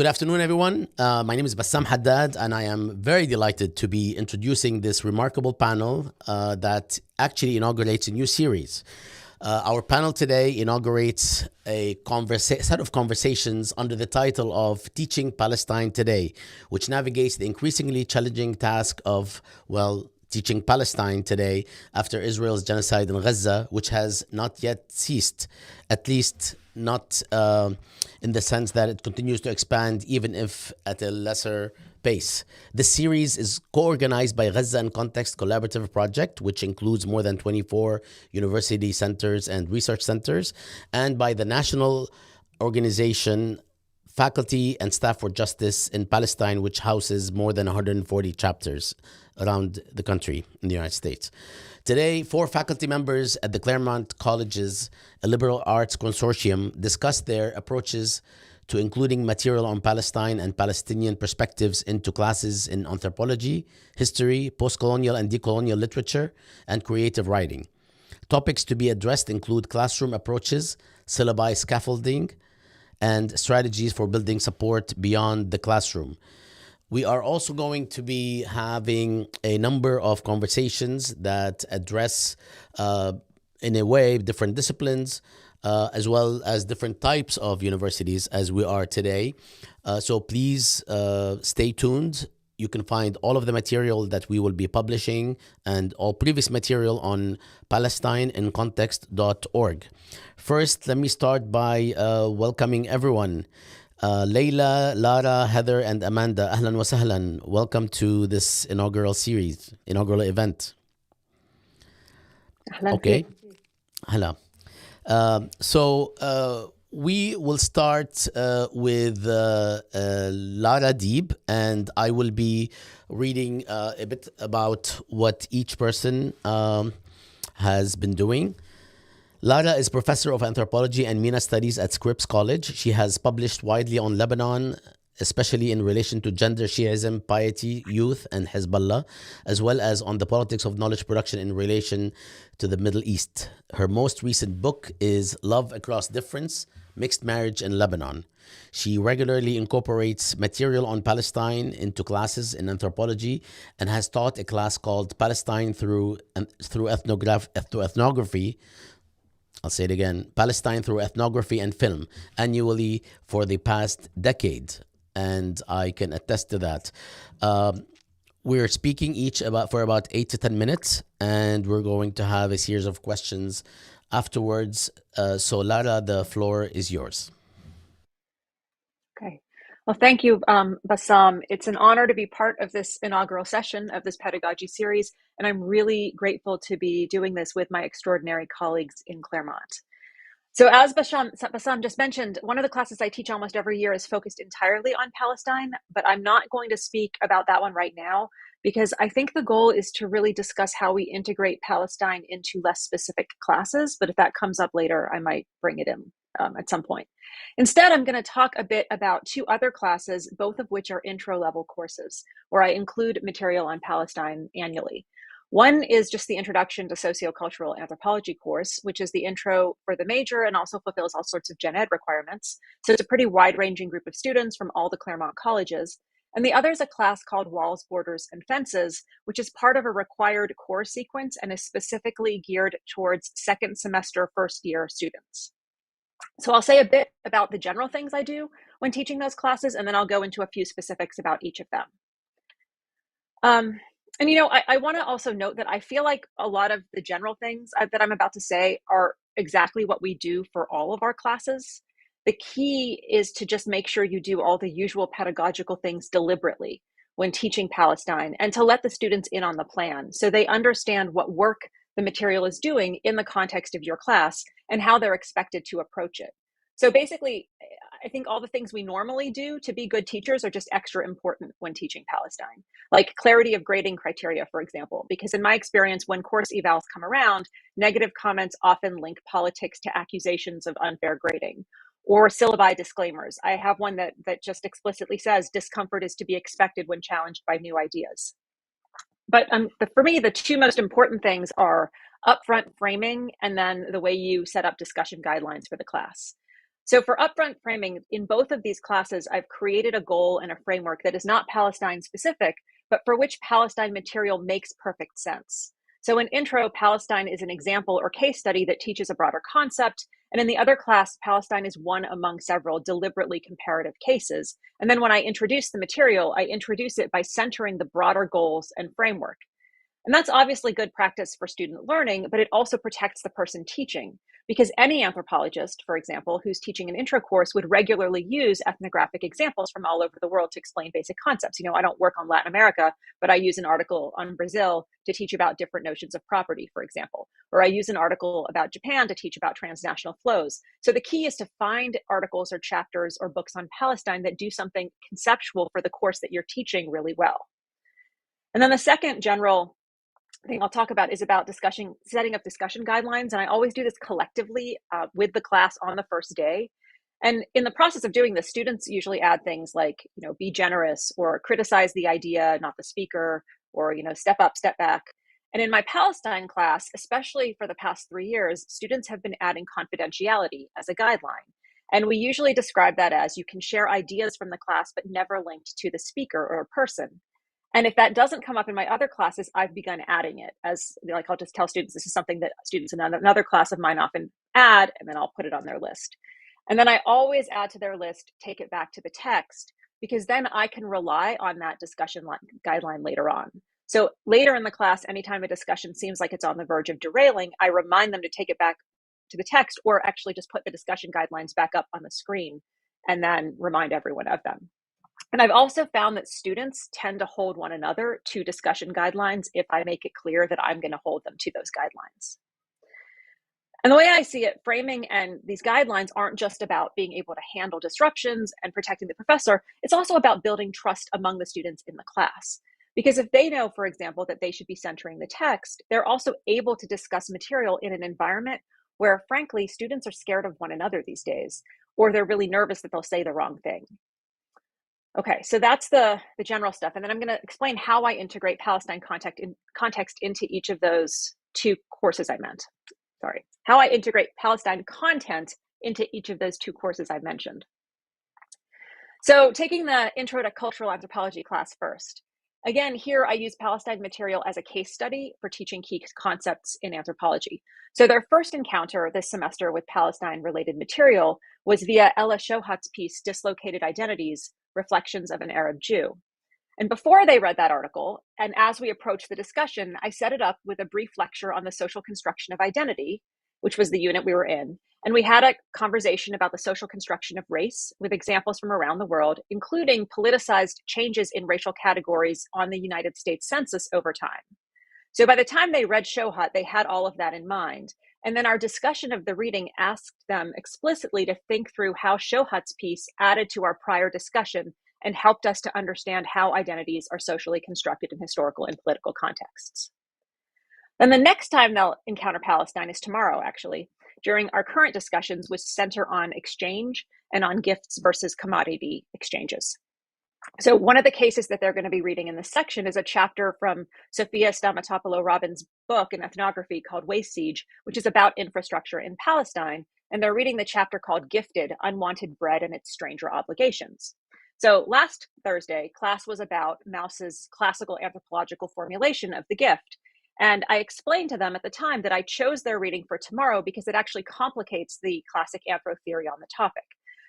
Good afternoon, everyone. My name is Bassam Haddad, and I am very delighted to be introducing this remarkable panel that actually inaugurates a new series. Our panel today inaugurates a set of conversations under the title of Teaching Palestine Today, which navigates the increasingly challenging task of, teaching Palestine today after Israel's genocide in Gaza, which has not yet ceased, at least not in the sense that it continues to expand, even if at a lesser pace. This series is co-organized by Gaza in Context Collaborative Project, which includes more than 24 university centers and research centers, and by the national organization Faculty and Staff for Justice in Palestine, which houses more than 140 chapters around the country in the United States. Today, 4 faculty members at the Claremont Colleges, a liberal arts consortium, discussed their approaches to including material on Palestine and Palestinian perspectives into classes in anthropology, history, postcolonial and decolonial literature, and creative writing. Topics to be addressed include classroom approaches, syllabi scaffolding, and strategies for building support beyond the classroom. We are also going to be having a number of conversations that address, in a way, different disciplines, as well as different types of universities as we are today. So please stay tuned. You can find all of the material that we will be publishing and all previous material on PalestineInContext.org. First, let me start by welcoming everyone. Leila, Lara, Heather, and Amanda, ahlan wa sahlan. Welcome to this inaugural event. Okay. Hello. We will start with Lara Deeb, and I will be reading a bit about what each person has been doing. Lara is professor of anthropology and MENA studies at Scripps College. She has published widely on Lebanon, especially in relation to gender, Shiism, piety, youth, and Hezbollah, as well as on the politics of knowledge production in relation to the Middle East. Her most recent book is Love Across Difference, Mixed Marriage in Lebanon. She regularly incorporates material on Palestine into classes in anthropology and has taught a class called Palestine through ethnography. I'll say it again, Palestine through ethnography and film, annually for the past decade. And I can attest to that. We're speaking each for about 8 to 10 minutes, and we're going to have a series of questions afterwards. So Lara, the floor is yours. Okay. Well, thank you, Bassam. It's an honor to be part of this inaugural session of this pedagogy series, and I'm really grateful to be doing this with my extraordinary colleagues in Claremont. So as Bassam just mentioned, one of the classes I teach almost every year is focused entirely on Palestine, but I'm not going to speak about that one right now because I think the goal is to really discuss how we integrate Palestine into less specific classes, but if that comes up later, I might bring it in at some point. Instead, I'm going to talk a bit about 2 other classes, both of which are intro-level courses, where I include material on Palestine annually. One is just the Introduction to Sociocultural Anthropology course, which is the intro for the major and also fulfills all sorts of gen ed requirements. So it's a pretty wide-ranging group of students from all the Claremont colleges. And the other is a class called Walls, Borders, and Fences, which is part of a required course sequence and is specifically geared towards second semester, first year students. So I'll say a bit about the general things I do when teaching those classes, and then I'll go into a few specifics about each of them. And I want to also note that I feel like a lot of the general things that I'm about to say are exactly what we do for all of our classes. The key is to just make sure you do all the usual pedagogical things deliberately when teaching Palestine and to let the students in on the plan so they understand what work the material is doing in the context of your class and how they're expected to approach it. So basically, I think all the things we normally do to be good teachers are just extra important when teaching Palestine, like clarity of grading criteria, for example, because in my experience, when course evals come around, negative comments often link politics to accusations of unfair grading, or syllabi disclaimers. I have one that just explicitly says discomfort is to be expected when challenged by new ideas. But for me, the 2 most important things are upfront framing and then the way you set up discussion guidelines for the class. So for upfront framing, in both of these classes, I've created a goal and a framework that is not Palestine specific, but for which Palestine material makes perfect sense. So in intro, Palestine is an example or case study that teaches a broader concept. And in the other class, Palestine is one among several deliberately comparative cases. And then when I introduce the material, I introduce it by centering the broader goals and framework. And that's obviously good practice for student learning, but it also protects the person teaching, because any anthropologist, for example, who's teaching an intro course would regularly use ethnographic examples from all over the world to explain basic concepts. I don't work on Latin America, but I use an article on Brazil to teach about different notions of property, for example, or I use an article about Japan to teach about transnational flows. So the key is to find articles or chapters or books on Palestine that do something conceptual for the course that you're teaching really well. And then the second general thing I'll talk about is about setting up discussion guidelines. And I always do this collectively with the class on the first day. And in the process of doing this, students usually add things like, be generous, or criticize the idea, not the speaker, or, step up, step back. And in my Palestine class, especially for the past 3 years, students have been adding confidentiality as a guideline. And we usually describe that as you can share ideas from the class, but never linked to the speaker or person. And if that doesn't come up in my other classes, I've begun adding it as, I'll just tell students this is something that students in another class of mine often add, and then I'll put it on their list. And then I always add to their list, take it back to the text, because then I can rely on that discussion guideline later on. So later in the class, anytime a discussion seems like it's on the verge of derailing, I remind them to take it back to the text, or actually just put the discussion guidelines back up on the screen and then remind everyone of them. And I've also found that students tend to hold one another to discussion guidelines if I make it clear that I'm going to hold them to those guidelines. And the way I see it, framing and these guidelines aren't just about being able to handle disruptions and protecting the professor. It's also about building trust among the students in the class. Because if they know, for example, that they should be centering the text, they're also able to discuss material in an environment where, frankly, students are scared of one another these days, or they're really nervous that they'll say the wrong thing. Okay, so that's the general stuff. And then I'm going to explain how I integrate Palestine context into each of those two courses how I integrate Palestine content into each of those two courses I mentioned. So taking the Intro to Cultural Anthropology class first. Again, here I use Palestine material as a case study for teaching key concepts in anthropology. So their first encounter this semester with Palestine-related material was via Ella Shohat's piece, Dislocated Identities, Reflections of an Arab Jew. And before they read that article, and as we approached the discussion, I set it up with a brief lecture on the social construction of identity, which was the unit we were in. And we had a conversation about the social construction of race with examples from around the world, including politicized changes in racial categories on the United States Census over time. So by the time they read Shohat, they had all of that in mind. And then our discussion of the reading asked them explicitly to think through how Shohat's piece added to our prior discussion and helped us to understand how identities are socially constructed in historical and political contexts. Then the next time they'll encounter Palestine is tomorrow, actually, during our current discussions, which center on exchange and on gifts versus commodity exchanges. So one of the cases that they're going to be reading in this section is a chapter from Sophia Stamatopoulos-Robbins' book in ethnography called Waste Siege, which is about infrastructure in Palestine. And they're reading the chapter called Gifted, Unwanted Bread and Its Stranger Obligations. So last Thursday, class was about Mauss's classical anthropological formulation of the gift. And I explained to them at the time that I chose their reading for tomorrow because it actually complicates the classic anthro theory on the topic.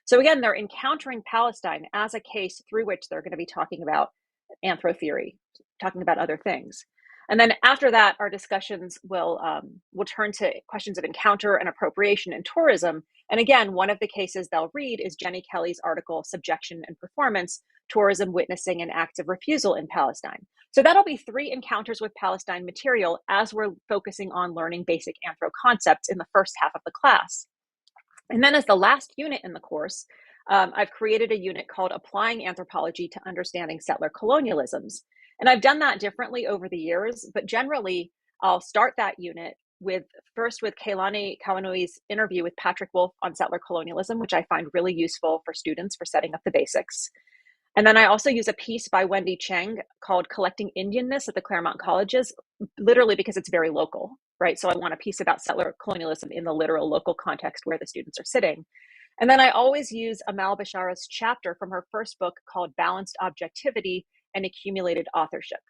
So again, they're encountering Palestine as a case through which they're going to be talking about anthro theory, talking about other things. And then after that, our discussions will turn to questions of encounter and appropriation and tourism. And again, one of the cases they'll read is Jenny Kelly's article, Subjection and Performance, Tourism, Witnessing, and Acts of Refusal in Palestine. So that'll be 3 encounters with Palestine material as we're focusing on learning basic anthro concepts in the first half of the class. And then as the last unit in the course, I've created a unit called Applying Anthropology to Understanding Settler Colonialisms. And I've done that differently over the years, but generally I'll start that unit with Keilani Kawanui's interview with Patrick Wolf on settler colonialism, which I find really useful for students for setting up the basics. And then I also use a piece by Wendy Cheng called Collecting Indianness at the Claremont Colleges, literally because it's very local, right? So I want a piece about settler colonialism in the literal local context where the students are sitting. And then I always use Amal Bashara's chapter from her first book called Balanced Objectivity and Accumulated Authorship.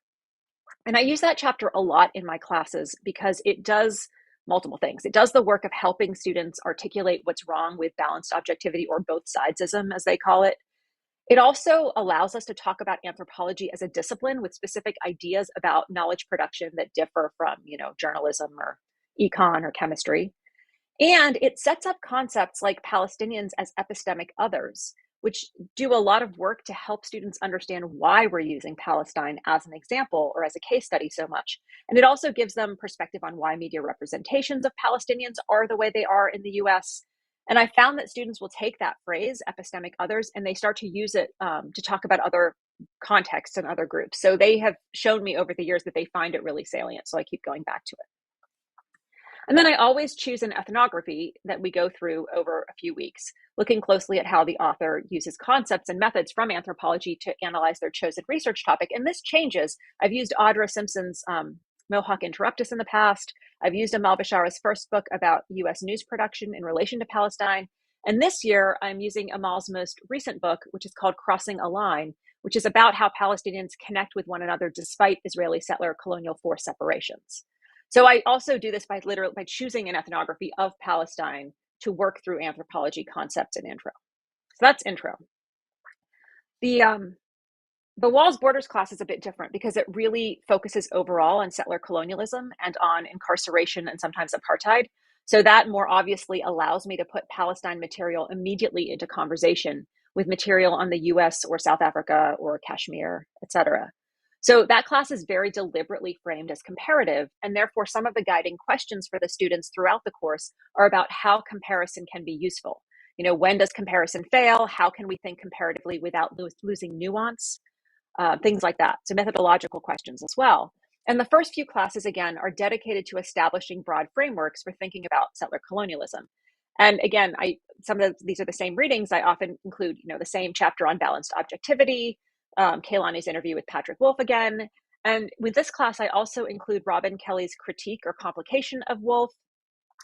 And I use that chapter a lot in my classes because it does multiple things. It does the work of helping students articulate what's wrong with balanced objectivity, or both sidesism, as they call it. It also allows us to talk about anthropology as a discipline with specific ideas about knowledge production that differ from, journalism or econ or chemistry. And it sets up concepts like Palestinians as epistemic others, which do a lot of work to help students understand why we're using Palestine as an example or as a case study so much. And it also gives them perspective on why media representations of Palestinians are the way they are in the US. And I found that students will take that phrase, epistemic others, and they start to use it to talk about other contexts and other groups. So they have shown me over the years that they find it really salient. So I keep going back to it. And then I always choose an ethnography that we go through over a few weeks, looking closely at how the author uses concepts and methods from anthropology to analyze their chosen research topic. And this changes. I've used Audra Simpson's Mohawk Interruptus in the past. I've used Amal Bashara's first book about US news production in relation to Palestine. And this year, I'm using Amal's most recent book, which is called Crossing a Line, which is about how Palestinians connect with one another despite Israeli settler colonial force separations. So I also do this by choosing an ethnography of Palestine to work through anthropology concepts and intro. So that's intro. The Walls Borders class is a bit different because it really focuses overall on settler colonialism and on incarceration and sometimes apartheid. So that more obviously allows me to put Palestine material immediately into conversation with material on the US or South Africa or Kashmir, etc. So that class is very deliberately framed as comparative, and therefore some of the guiding questions for the students throughout the course are about how comparison can be useful. When does comparison fail? How can we think comparatively without losing nuance? Things like that. So methodological questions as well. And the first few classes, again, are dedicated to establishing broad frameworks for thinking about settler colonialism. And again, these are the same readings. I often include, the same chapter on balanced objectivity, Kaylani's interview with Patrick Wolf again. And with this class, I also include Robin Kelly's critique or complication of Wolf,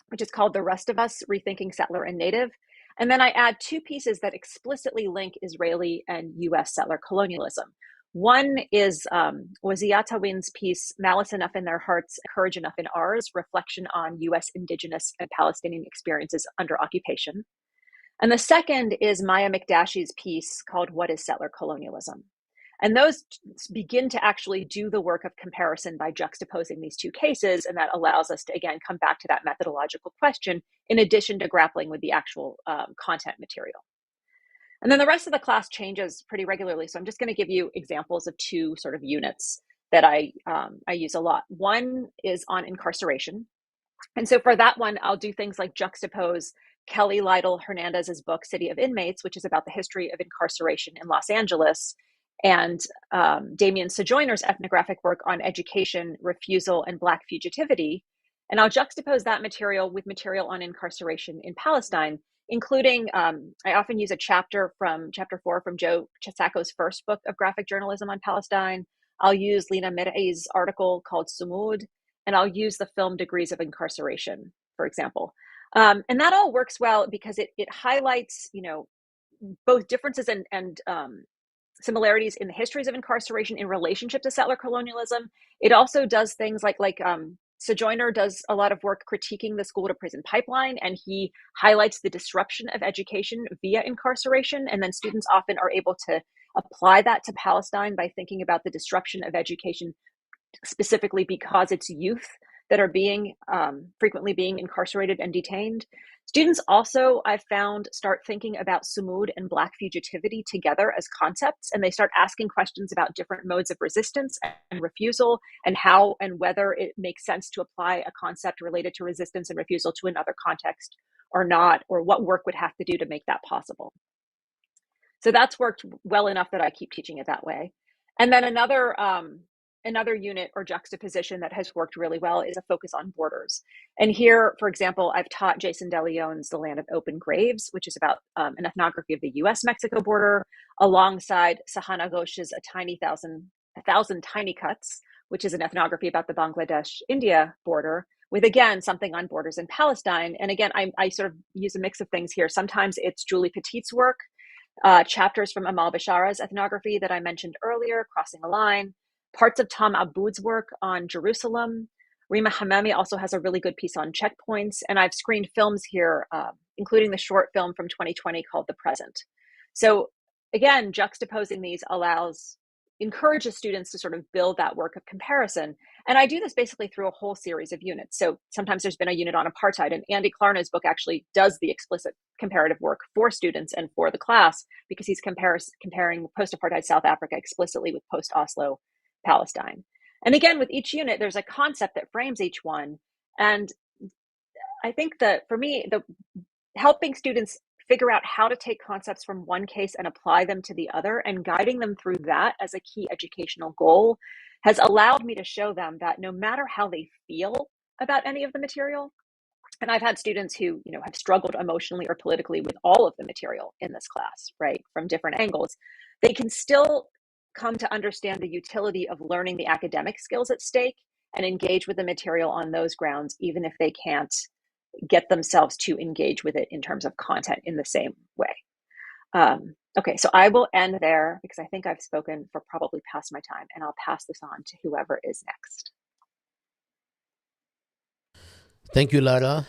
which is called The Rest of Us, Rethinking Settler and Native. And then I add two pieces that explicitly link Israeli and US settler colonialism. One is Wazia Tawin's piece, Malice Enough in Their Hearts, Courage Enough in Ours, reflection on US Indigenous and Palestinian experiences under occupation. And the second is Maya McDashie's piece called What is Settler Colonialism? And those begin to actually do the work of comparison by juxtaposing these two cases. And that allows us to, again, come back to that methodological question in addition to grappling with the actual content material. And then the rest of the class changes pretty regularly. So I'm just going to give you examples of two sort of units that I use a lot. One is on incarceration. And so for that one, I'll do things like juxtapose Kelly Lytle Hernandez's book, City of Inmates, which is about the history of incarceration in Los Angeles, and Damien Sojourner's ethnographic work on education, refusal, and Black fugitivity. And I'll juxtapose that material with material on incarceration in Palestine, including, I often use a chapter 4 from Joe Chisako's first book of graphic journalism on Palestine. I'll use Lina Mirai's article called Sumud, and I'll use the film Degrees of Incarceration, for example. And that all works well because it highlights, both differences and similarities in the histories of incarceration in relationship to settler colonialism. It also does things like Sojourner does a lot of work critiquing the school to prison pipeline, and he highlights the disruption of education via incarceration. And then students often are able to apply that to Palestine by thinking about the disruption of education specifically because it's youth that are frequently being incarcerated and detained. Students also, I've found, start thinking about Sumud and Black fugitivity together as concepts, and they start asking questions about different modes of resistance and refusal, and how and whether it makes sense to apply a concept related to resistance and refusal to another context or not, or what work would have to do to make that possible. So that's worked well enough that I keep teaching it that way. And then another unit or juxtaposition that has worked really well is a focus on borders. And here, for example, I've taught Jason DeLeon's The Land of Open Graves, which is about an ethnography of the US-Mexico border, alongside Sahana Ghosh's A Thousand Tiny Cuts, which is an ethnography about the Bangladesh-India border, with, again, something on borders in Palestine. And again, I sort of use a mix of things here. Sometimes it's Julie Petit's work, chapters from Amal Bishara's ethnography that I mentioned earlier, Crossing the Line, parts of Tom Aboud's work on Jerusalem. Rima Hamami also has a really good piece on checkpoints. And I've screened films here, including the short film from 2020 called The Present. So again, juxtaposing these encourages students to sort of build that work of comparison. And I do this basically through a whole series of units. So sometimes there's been a unit on apartheid, and Andy Klarna's book actually does the explicit comparative work for students and for the class, because he's comparing post-apartheid South Africa explicitly with post-Oslo Palestine. And again, with each unit, there's a concept that frames each one. And I think that for me, the helping students figure out how to take concepts from one case and apply them to the other, and guiding them through that as a key educational goal, has allowed me to show them that no matter how they feel about any of the material, and I've had students who, have struggled emotionally or politically with all of the material in this class, right, from different angles, they can still come to understand the utility of learning the academic skills at stake and engage with the material on those grounds, even if they can't get themselves to engage with it in terms of content in the same way. Okay, so I will end there because I think I've spoken for probably past my time, and I'll pass this on to whoever is next. Thank you, Lara.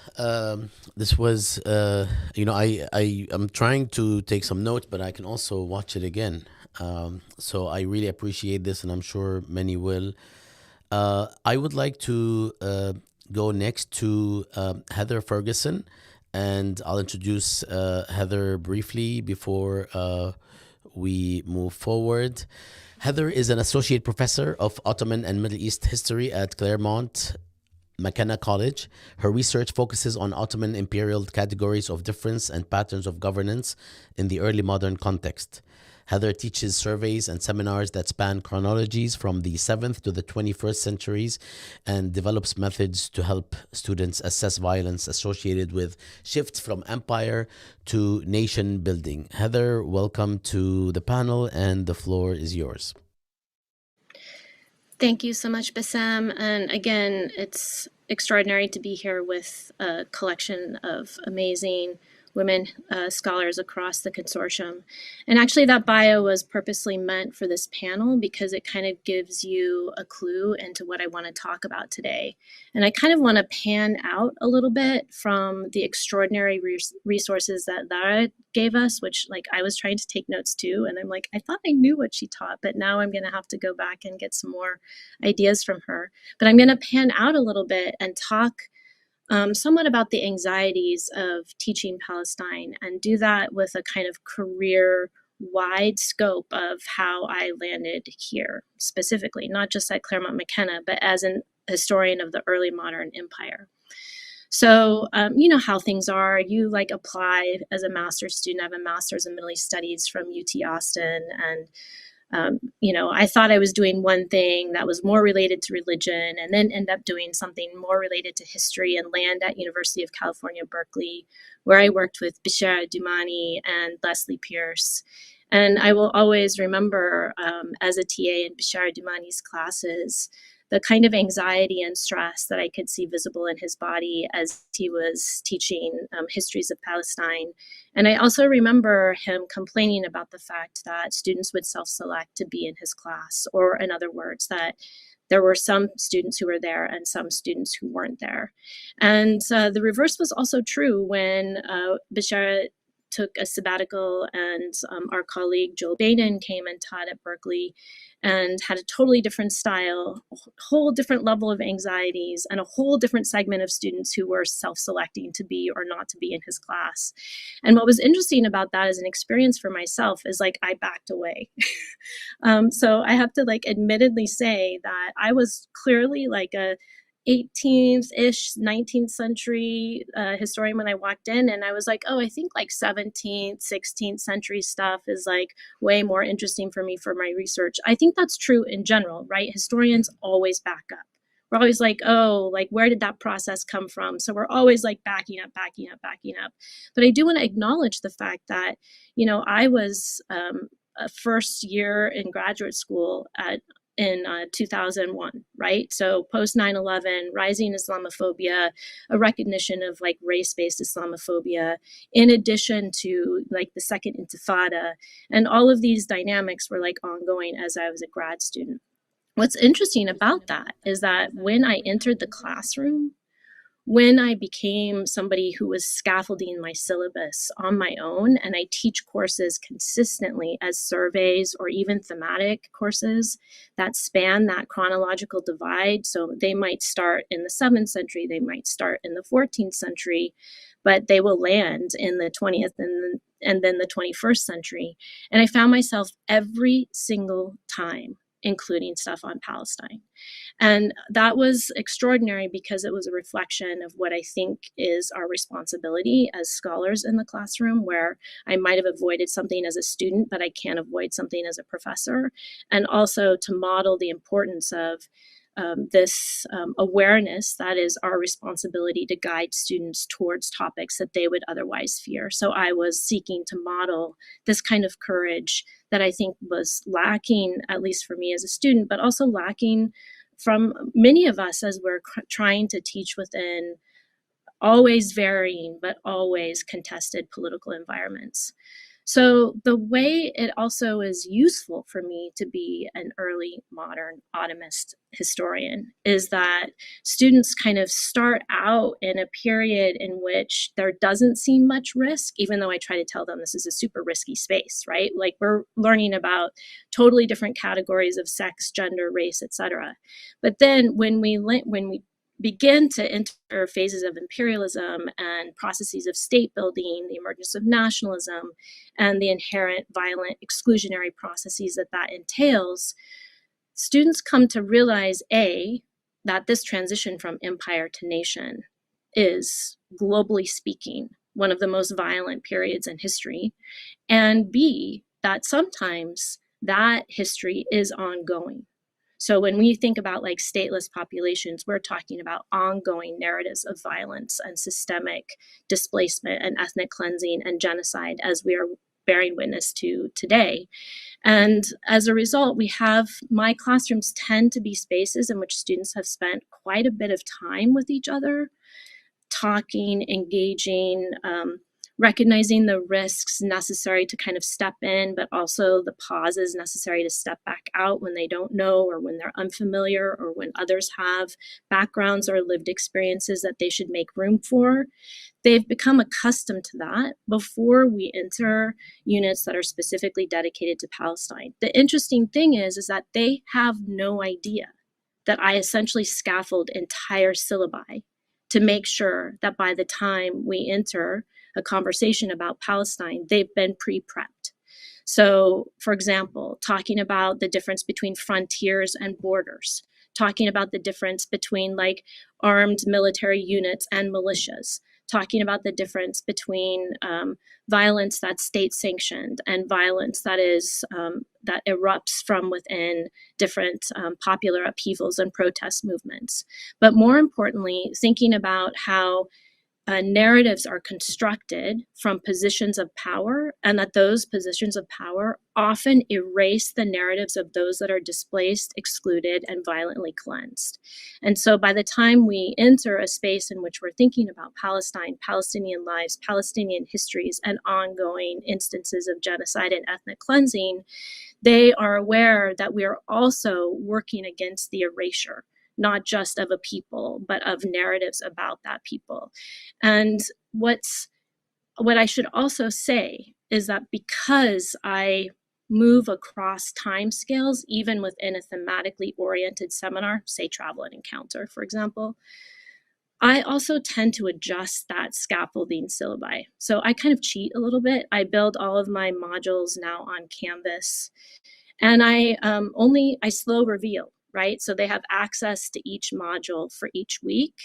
This was, I'm trying to take some notes, but I can also watch it again. So I really appreciate this, and I'm sure many will. I would like to go next to Heather Ferguson, and I'll introduce Heather briefly before we move forward. Heather is an associate professor of Ottoman and Middle East history at Claremont College. Her research focuses on Ottoman imperial categories of difference and patterns of governance in the early modern context. Heather teaches surveys and seminars that span chronologies from the 7th to the 21st centuries, and develops methods to help students assess violence associated with shifts from empire to nation building. Heather, welcome to the panel, and the floor is yours. Thank you so much, Bassam. And again, it's extraordinary to be here with a collection of amazing women scholars across the consortium. And actually that bio was purposely meant for this panel because it kind of gives you a clue into what I want to talk about today. And I kind of want to pan out a little bit from the extraordinary resources that Lara gave us, which I was trying to take notes too. And I'm like, I thought I knew what she taught, but now I'm going to have to go back and get some more ideas from her. But I'm going to pan out a little bit and talk somewhat about the anxieties of teaching Palestine, and do that with a kind of career-wide scope of how I landed here, specifically, not just at Claremont McKenna, but as an historian of the early modern empire. So you know how things are. You apply as a master's student. I have a master's in Middle East Studies from UT Austin, and I thought I was doing one thing that was more related to religion, and then end up doing something more related to history, and land at University of California, Berkeley, where I worked with Bishara Dumani and Leslie Pierce. And I will always remember as a TA in Bishara Dumani's classes, the kind of anxiety and stress that I could see visible in his body as he was teaching histories of Palestine. And I also remember him complaining about the fact that students would self-select to be in his class, or in other words, that there were some students who were there and some students who weren't there. And the reverse was also true when Bishara took a sabbatical, and our colleague Joel Baden came and taught at Berkeley and had a totally different style, a whole different level of anxieties, and a whole different segment of students who were self-selecting to be or not to be in his class. And what was interesting about that as an experience for myself is I backed away. So I have to admittedly say that I was clearly a 18th-ish, 19th century historian when I walked in, and I was like, oh, I think 17th, 16th century stuff is way more interesting for me for my research. I think that's true in general, right? Historians always back up. We're always where did that process come from? So we're always backing up. But I do want to acknowledge the fact that, I was a first year in graduate school in 2001, right? So post 9/11, rising Islamophobia, a recognition of like race-based Islamophobia, in addition to like the second Intifada, and all of these dynamics were like ongoing as I was a grad student. What's interesting about that is that when I entered the classroom, when I became somebody who was scaffolding my syllabus on my own, and I teach courses consistently as surveys or even thematic courses that span that chronological divide. So they might start in the 7th century, they might start in the 14th century, but they will land in the 20th and then the 21st century. And I found myself every single time including stuff on Palestine. And that was extraordinary because it was a reflection of what I think is our responsibility as scholars in the classroom, where I might have avoided something as a student, but I can't avoid something as a professor. And also to model the importance of this awareness that is our responsibility to guide students towards topics that they would otherwise fear. So I was seeking to model this kind of courage that I think was lacking, at least for me as a student, but also lacking from many of us as we're trying to teach within always varying, but always contested political environments. So the way it also is useful for me to be an early modern Ottomist historian is that students kind of start out in a period in which there doesn't seem much risk, even though I try to tell them this is a super risky space, right? Like we're learning about totally different categories of sex, gender, race, etc. But then when we begin to enter phases of imperialism and processes of state building, the emergence of nationalism, and the inherent violent exclusionary processes that entails, students come to realize, A, that this transition from empire to nation is, globally speaking, one of the most violent periods in history, and B, that sometimes that history is ongoing. So when we think about like stateless populations, we're talking about ongoing narratives of violence and systemic displacement and ethnic cleansing and genocide, as we are bearing witness to today. And as a result, my classrooms tend to be spaces in which students have spent quite a bit of time with each other, talking, engaging, recognizing the risks necessary to kind of step in, but also the pauses necessary to step back out when they don't know or when they're unfamiliar or when others have backgrounds or lived experiences that they should make room for. They've become accustomed to that before we enter units that are specifically dedicated to Palestine. The interesting thing is that they have no idea that I essentially scaffold entire syllabi to make sure that by the time we enter a conversation about Palestine, they've been pre-prepped. So, for example, talking about the difference between frontiers and borders, talking about the difference between like armed military units and militias, talking about the difference between violence that's state sanctioned and violence that is that erupts from within different popular upheavals and protest movements. But more importantly, thinking about how narratives are constructed from positions of power, and that those positions of power often erase the narratives of those that are displaced, excluded, and violently cleansed. And so by the time we enter a space in which we're thinking about Palestine, Palestinian lives, Palestinian histories, and ongoing instances of genocide and ethnic cleansing, they are aware that we are also working against the erasure, not just of a people, but of narratives about that people. And what I should also say is that because I move across timescales, even within a thematically oriented seminar, say travel and encounter, for example, I also tend to adjust that scaffolding syllabi. So I kind of cheat a little bit. I build all of my modules now on Canvas, and I slow reveal, right? So they have access to each module for each week,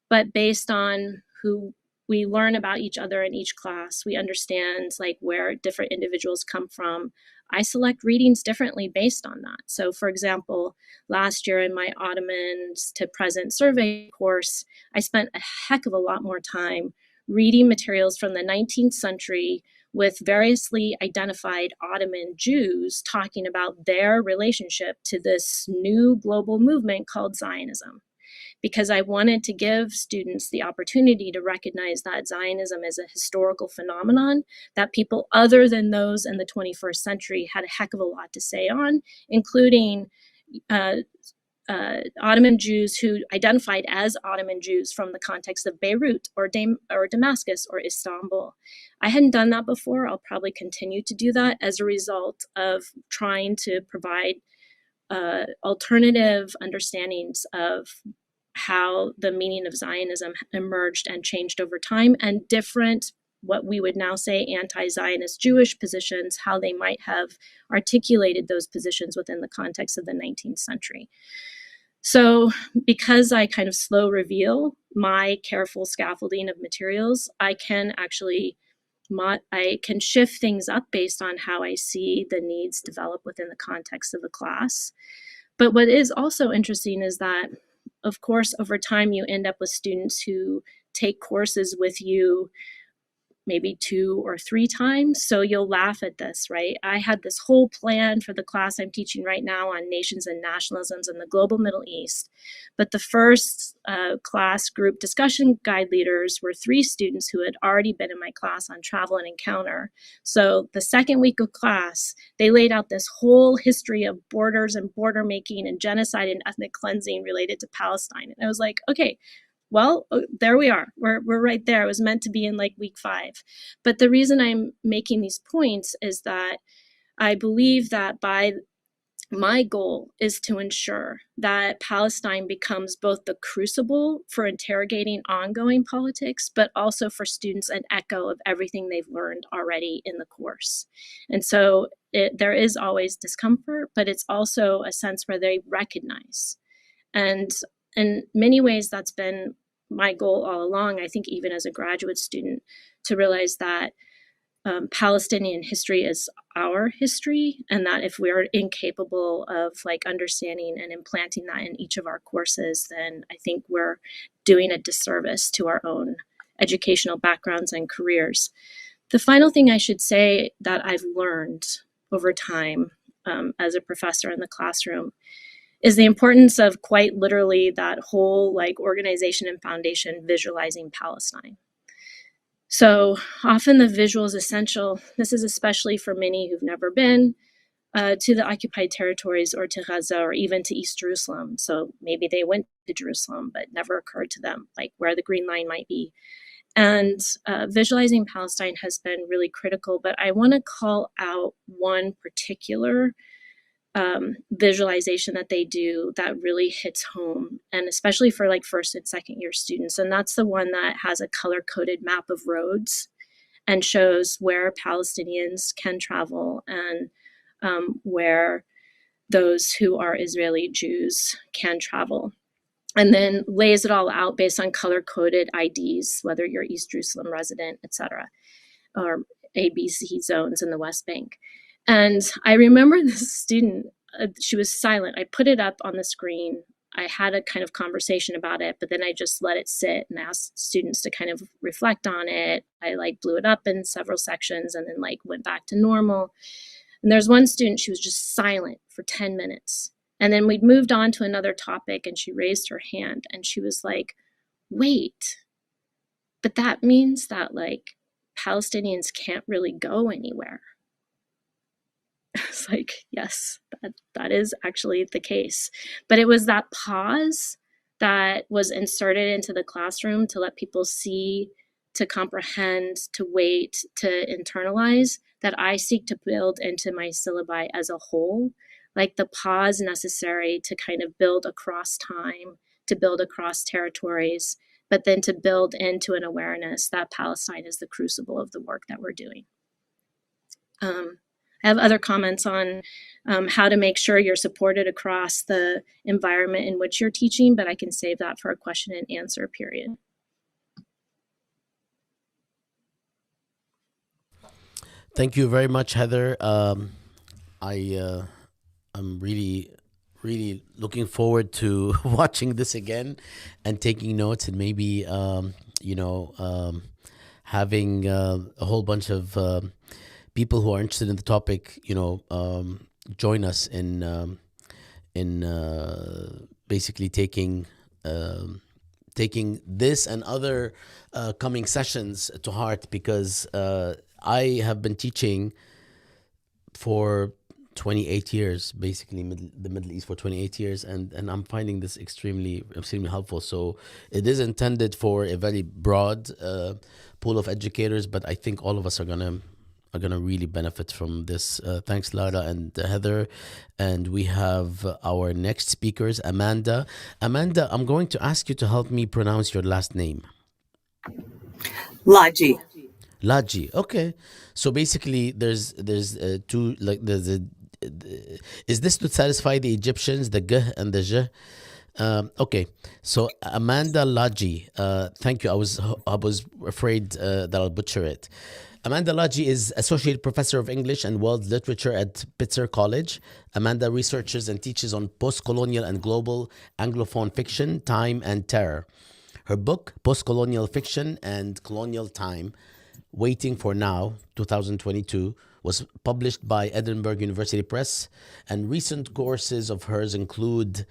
but based on who we learn about each other in each class, we understand like where different individuals come from. I select readings differently based on that. So for example, last year in my Ottomans to Present survey course, I spent a heck of a lot more time reading materials from the 19th century with variously identified Ottoman Jews talking about their relationship to this new global movement called Zionism, because I wanted to give students the opportunity to recognize that Zionism is a historical phenomenon that people other than those in the 21st century had a heck of a lot to say on, including Ottoman Jews who identified as Ottoman Jews from the context of Beirut or Damascus or Istanbul. I hadn't done that before. I'll probably continue to do that as a result of trying to provide alternative understandings of how the meaning of Zionism emerged and changed over time, and different, what we would now say, anti-Zionist Jewish positions, how they might have articulated those positions within the context of the 19th century. So because I kind of slow reveal my careful scaffolding of materials, I can actually I can shift things up based on how I see the needs develop within the context of the class. But what is also interesting is that, of course, over time, you end up with students who take courses with you maybe 2 or 3 times. So you'll laugh at this, right? I had this whole plan for the class I'm teaching right now on nations and nationalisms in the global Middle East. But the first class group discussion guide leaders were 3 students who had already been in my class on travel and encounter. So the second week of class, they laid out this whole history of borders and border making and genocide and ethnic cleansing related to Palestine. And I was like, okay, well, there we are. We're right there. It was meant to be in like week 5. But the reason I'm making these points is that I believe that my goal is to ensure that Palestine becomes both the crucible for interrogating ongoing politics, but also for students an echo of everything they've learned already in the course. And so there is always discomfort, but it's also a sense where they recognize. And in many ways, that's been my goal all along, I think even as a graduate student, to realize that Palestinian history is our history, and that if we're incapable of like understanding and implanting that in each of our courses, then I think we're doing a disservice to our own educational backgrounds and careers. The final thing I should say that I've learned over time as a professor in the classroom is the importance of quite literally that whole like organization and foundation visualizing Palestine. So often the visual is essential. This is especially for many who've never been to the occupied territories or to Gaza or even to East Jerusalem. So maybe they went to Jerusalem, but never occurred to them like where the Green Line might be. And visualizing Palestine has been really critical, but I want to call out one particular visualization that they do that really hits home, and especially for like first and second year students. And that's the one that has a color-coded map of roads and shows where Palestinians can travel and where those who are Israeli Jews can travel. And then lays it all out based on color-coded IDs, whether you're East Jerusalem resident, etc., or ABC zones in the West Bank. And I remember this student, she was silent. I put it up on the screen. I had a kind of conversation about it, but then I just let it sit and asked students to kind of reflect on it. I like blew it up in several sections and then like went back to normal. And there's one student, she was just silent for 10 minutes. And then we'd moved on to another topic and she raised her hand and she was like, wait, but that means that like Palestinians can't really go anywhere. It's like, yes, that is actually the case. But it was that pause that was inserted into the classroom to let people see, to comprehend, to wait, to internalize, that I seek to build into my syllabi as a whole, like the pause necessary to kind of build across time, to build across territories, but then to build into an awareness that Palestine is the crucible of the work that we're doing. I have other comments on how to make sure you're supported across the environment in which you're teaching, but I can save that for a question and answer period. Thank you very much, Heather. I'm really looking forward to watching this again and taking notes and maybe, having a whole bunch of people who are interested in the topic, join us in basically taking this and other coming sessions to heart, because I have been teaching for 28 years, basically the Middle East for 28 years, and I'm finding this extremely helpful. So it is intended for a very broad pool of educators, but I think all of us are gonna really benefit from this. Thanks, Lara and Heather. And we have our next speakers, Amanda. Amanda, I'm going to ask you to help me pronounce your last name. Lagji. Lagji. Okay. So basically, there's two, like there's a. Is this to satisfy the Egyptians, the G and the J? Okay, so Amanda Lagji, thank you. I was afraid that I'll butcher it. Amanda Lagji is Associate Professor of English and World Literature at Palestine College. Amanda researches and teaches on postcolonial and global Anglophone fiction, time and terror. Her book, Postcolonial Fiction and Colonial Time, Waiting for Now, 2022, was published by Edinburgh University Press, and recent courses of hers include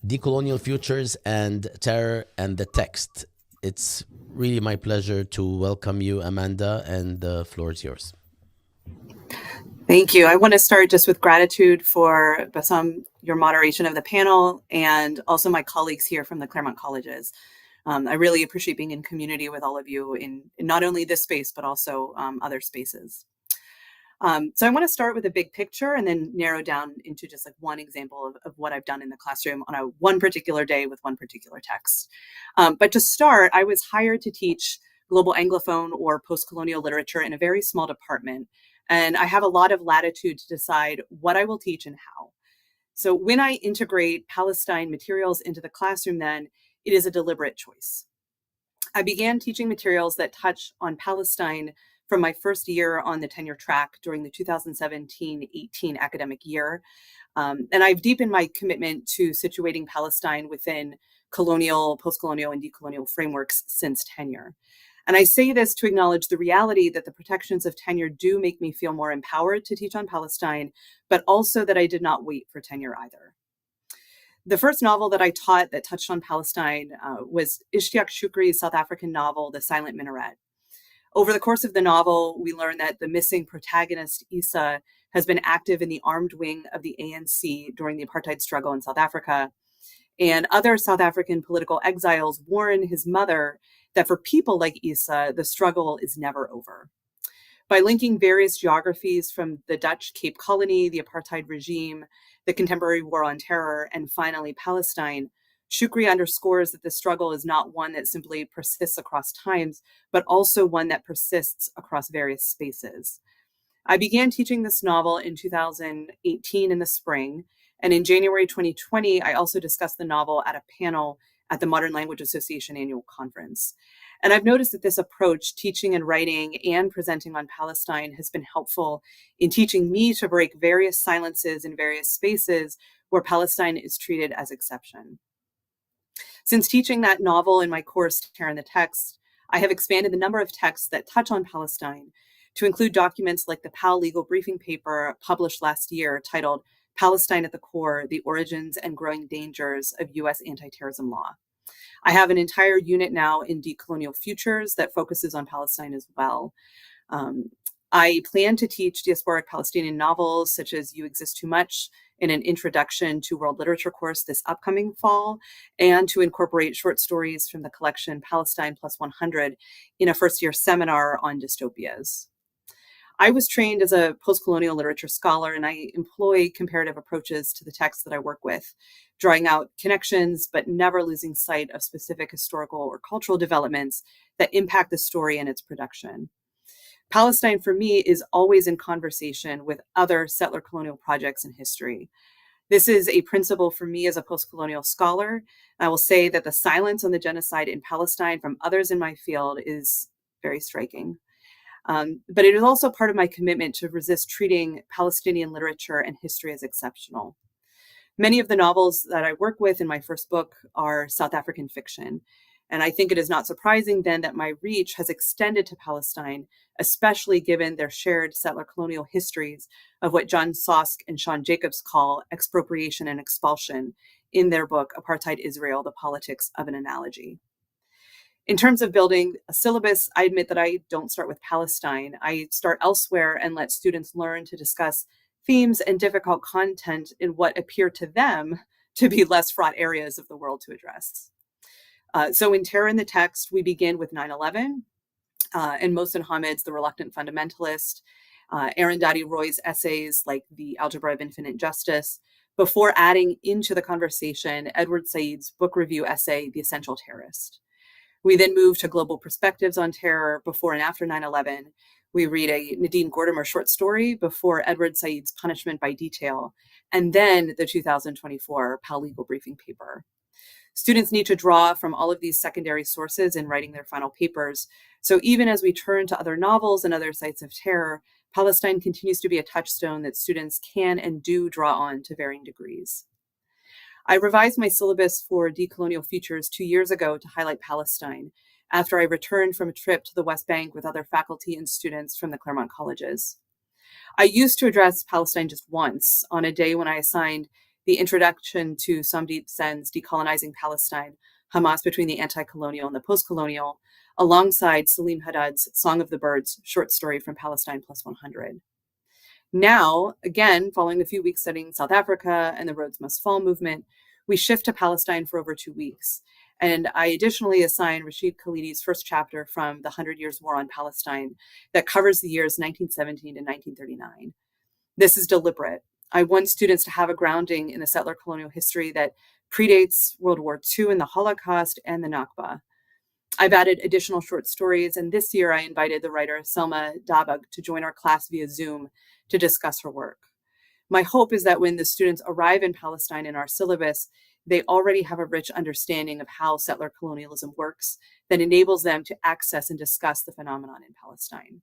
Decolonial Futures and Terror and the Text. It's really my pleasure to welcome you, Amanda, and the floor is yours. Thank you. I want to start just with gratitude for Bassam, your moderation of the panel, and also my colleagues here from the Claremont Colleges. I really appreciate being in community with all of you in not only this space, but also other spaces. So I want to start with a big picture and then narrow down into just like one example of what I've done in the classroom on one particular day with one particular text. But to start, I was hired to teach global Anglophone or postcolonial literature in a very small department. And I have a lot of latitude to decide what I will teach and how. So when I integrate Palestine materials into the classroom, then it is a deliberate choice. I began teaching materials that touch on Palestine from my first year on the tenure track during the 2017-18 academic year. And I've deepened my commitment to situating Palestine within colonial, postcolonial, and decolonial frameworks since tenure. And I say this to acknowledge the reality that the protections of tenure do make me feel more empowered to teach on Palestine, but also that I did not wait for tenure either. The first novel that I taught that touched on Palestine was Ishtiaq Shukri's South African novel, The Silent Minaret. Over the course of the novel, we learn that the missing protagonist, Issa, has been active in the armed wing of the ANC during the apartheid struggle in South Africa. And other South African political exiles warn his mother that for people like Issa, the struggle is never over. By linking various geographies from the Dutch Cape Colony, the apartheid regime, the contemporary war on terror, and finally Palestine, Shukri underscores that the struggle is not one that simply persists across times, but also one that persists across various spaces. I began teaching this novel in 2018 in the spring, and in January 2020, I also discussed the novel at a panel at the Modern Language Association annual conference. And I've noticed that this approach, teaching and writing and presenting on Palestine, has been helpful in teaching me to break various silences in various spaces where Palestine is treated as exception. Since teaching that novel in my course, Terror and the Text, I have expanded the number of texts that touch on Palestine to include documents like the PAL legal briefing paper published last year titled Palestine at the Core, The Origins and Growing Dangers of U.S. Anti-Terrorism Law. I have an entire unit now in Decolonial Futures that focuses on Palestine as well. I plan to teach diasporic Palestinian novels such as You Exist Too Much in an Introduction to World Literature course this upcoming fall, and to incorporate short stories from the collection Palestine Plus 100 in a first-year seminar on dystopias. I was trained as a postcolonial literature scholar, and I employ comparative approaches to the texts that I work with, drawing out connections, but never losing sight of specific historical or cultural developments that impact the story and its production. Palestine, for me, is always in conversation with other settler colonial projects in history. This is a principle for me as a postcolonial scholar. I will say that the silence on the genocide in Palestine from others in my field is very striking. But it is also part of my commitment to resist treating Palestinian literature and history as exceptional. Many of the novels that I work with in my first book are South African fiction. And I think it is not surprising then that my reach has extended to Palestine, especially given their shared settler colonial histories of what John Sosk and Sean Jacobs call expropriation and expulsion in their book, Apartheid Israel, The Politics of an Analogy. In terms of building a syllabus, I admit that I don't start with Palestine. I start elsewhere and let students learn to discuss themes and difficult content in what appear to them to be less fraught areas of the world to address. So in Terror in the Text, we begin with 9/11 and Mohsen Hamid's The Reluctant Fundamentalist, Arundhati Roy's essays like The Algebra of Infinite Justice, before adding into the conversation Edward Said's book review essay, The Essential Terrorist. We then move to global perspectives on terror before and after 9/11. We read a Nadine Gordimer short story before Edward Said's Punishment by Detail, and then the 2024 Pal Legal briefing paper. Students need to draw from all of these secondary sources in writing their final papers. So even as we turn to other novels and other sites of terror, Palestine continues to be a touchstone that students can and do draw on to varying degrees. I revised my syllabus for decolonial futures 2 years ago to highlight Palestine after I returned from a trip to the West Bank with other faculty and students from the Claremont Colleges. I used to address Palestine just once on a day when I assigned the introduction to Somdeep Sen's Decolonizing Palestine, Hamas Between the Anti-Colonial and the Postcolonial, alongside Salim Haddad's Song of the Birds short story from Palestine Plus 100. Now, again, following a few weeks studying South Africa and the Rhodes Must Fall movement, we shift to Palestine for over 2 weeks. And I additionally assign Rashid Khalidi's first chapter from The 100 Years' War on Palestine that covers the years 1917 to 1939. This is deliberate. I want students to have a grounding in the settler colonial history that predates World War II and the Holocaust and the Nakba. I've added additional short stories, and this year I invited the writer Selma Dabag to join our class via Zoom to discuss her work. My hope is that when the students arrive in Palestine in our syllabus, they already have a rich understanding of how settler colonialism works that enables them to access and discuss the phenomenon in Palestine.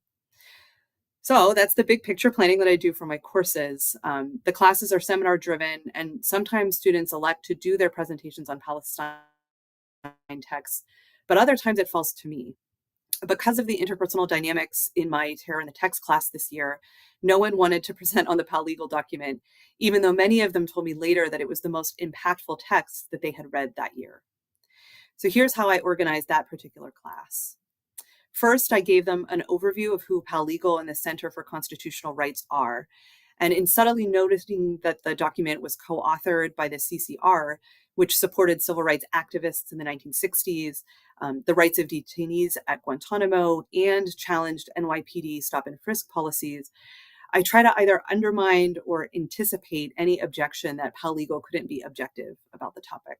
So that's the big picture planning that I do for my courses. The classes are seminar driven, and sometimes students elect to do their presentations on Palestine texts, but other times it falls to me. Because of the interpersonal dynamics in my Terror in the Text class this year, no one wanted to present on the Pal Legal document, even though many of them told me later that it was the most impactful text that they had read that year. So here's how I organized that particular class. First, I gave them an overview of who Pal Legal and the Center for Constitutional Rights are. And in subtly noticing that the document was co-authored by the CCR, which supported civil rights activists in the 1960s, the rights of detainees at Guantanamo, and challenged NYPD stop and frisk policies, I try to either undermine or anticipate any objection that Pal Legal couldn't be objective about the topic.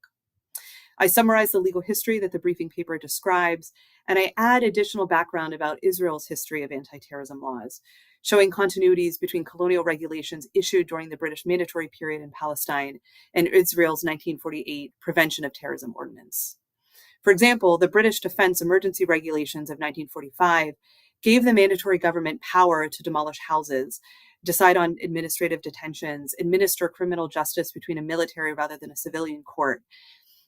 I summarize the legal history that the briefing paper describes, and I add additional background about Israel's history of anti-terrorism laws, showing continuities between colonial regulations issued during the British mandatory period in Palestine and Israel's 1948 Prevention of Terrorism Ordinance. For example, the British Defense Emergency Regulations of 1945 gave the mandatory government power to demolish houses, decide on administrative detentions, administer criminal justice between a military rather than a civilian court.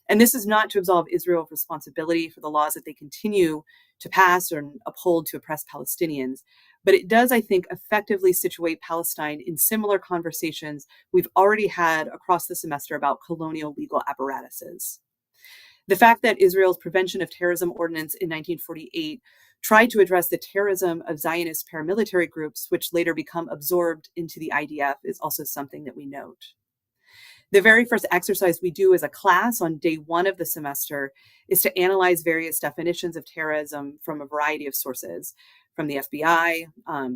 And this is not to absolve Israel of responsibility for the laws that they continue to pass or uphold to oppress Palestinians. But it does, I think, effectively situate Palestine in similar conversations we've already had across the semester about colonial legal apparatuses. The fact that Israel's Prevention of Terrorism Ordinance in 1948 tried to address the terrorism of Zionist paramilitary groups, which later become absorbed into the IDF, is also something that we note. The very first exercise we do as a class on day one of the semester is to analyze various definitions of terrorism from a variety of sources, from the FBI,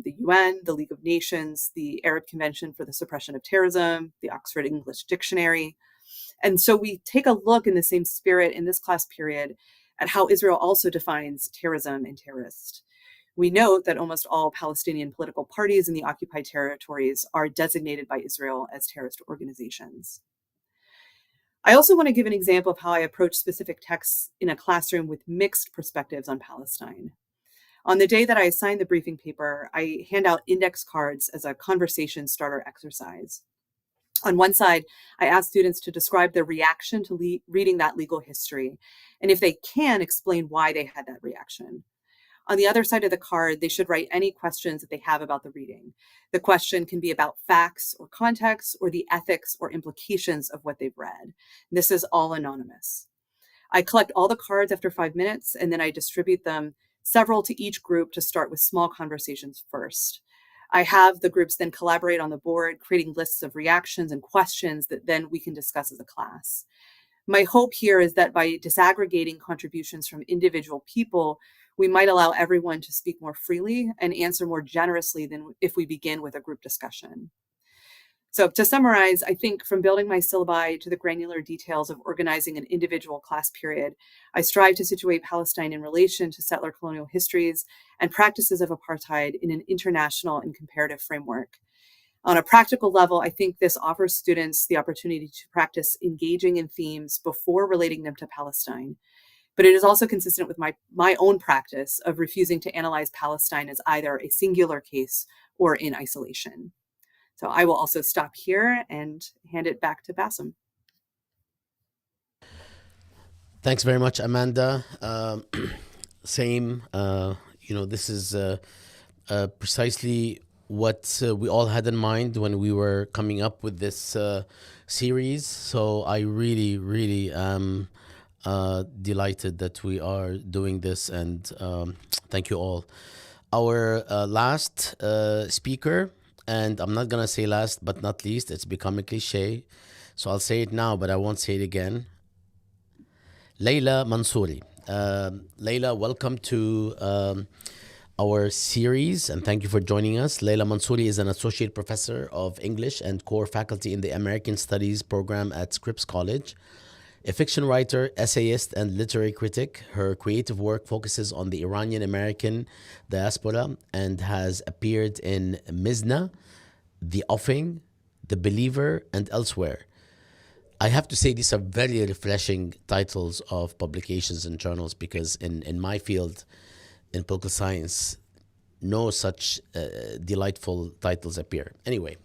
the UN, the League of Nations, the Arab Convention for the Suppression of Terrorism, the Oxford English Dictionary. And so we take a look in the same spirit in this class period at how Israel also defines terrorism and terrorist. We note that almost all Palestinian political parties in the occupied territories are designated by Israel as terrorist organizations. I also want to give an example of how I approach specific texts in a classroom with mixed perspectives on Palestine. On the day that I assign the briefing paper, I hand out index cards as a conversation starter exercise. On one side, I ask students to describe their reaction to reading that legal history, and if they can, explain why they had that reaction. On the other side of the card, they should write any questions that they have about the reading. The question can be about facts or context or the ethics or implications of what they've read. This is all anonymous. I collect all the cards after 5 minutes, and then I distribute them several to each group to start with small conversations first. I have the groups then collaborate on the board, creating lists of reactions and questions that then we can discuss as a class. My hope here is that by disaggregating contributions from individual people, we might allow everyone to speak more freely and answer more generously than if we begin with a group discussion. So to summarize, I think from building my syllabi to the granular details of organizing an individual class period, I strive to situate Palestine in relation to settler colonial histories and practices of apartheid in an international and comparative framework. On a practical level, I think this offers students the opportunity to practice engaging in themes before relating them to Palestine. But it is also consistent with my own practice of refusing to analyze Palestine as either a singular case or in isolation. So I will also stop here and hand it back to Bassam. Thanks very much, Amanda. Same, this is precisely what we all had in mind when we were coming up with this series. So I really, really am delighted that we are doing this, and thank you all. Our last speaker, and I'm not going to say last but not least, it's become a cliche, so I'll say it now, but I won't say it again. Leila Mansouri. Leila, welcome to our series, and thank you for joining us. Leila Mansouri is an associate professor of English and core faculty in the American Studies program at Scripps College. A fiction writer, essayist, and literary critic, her creative work focuses on the Iranian-American diaspora and has appeared in Mizna, The Offing, The Believer, and elsewhere. I have to say these are very refreshing titles of publications and journals, because in my field, in political science, no such delightful titles appear. Anyway,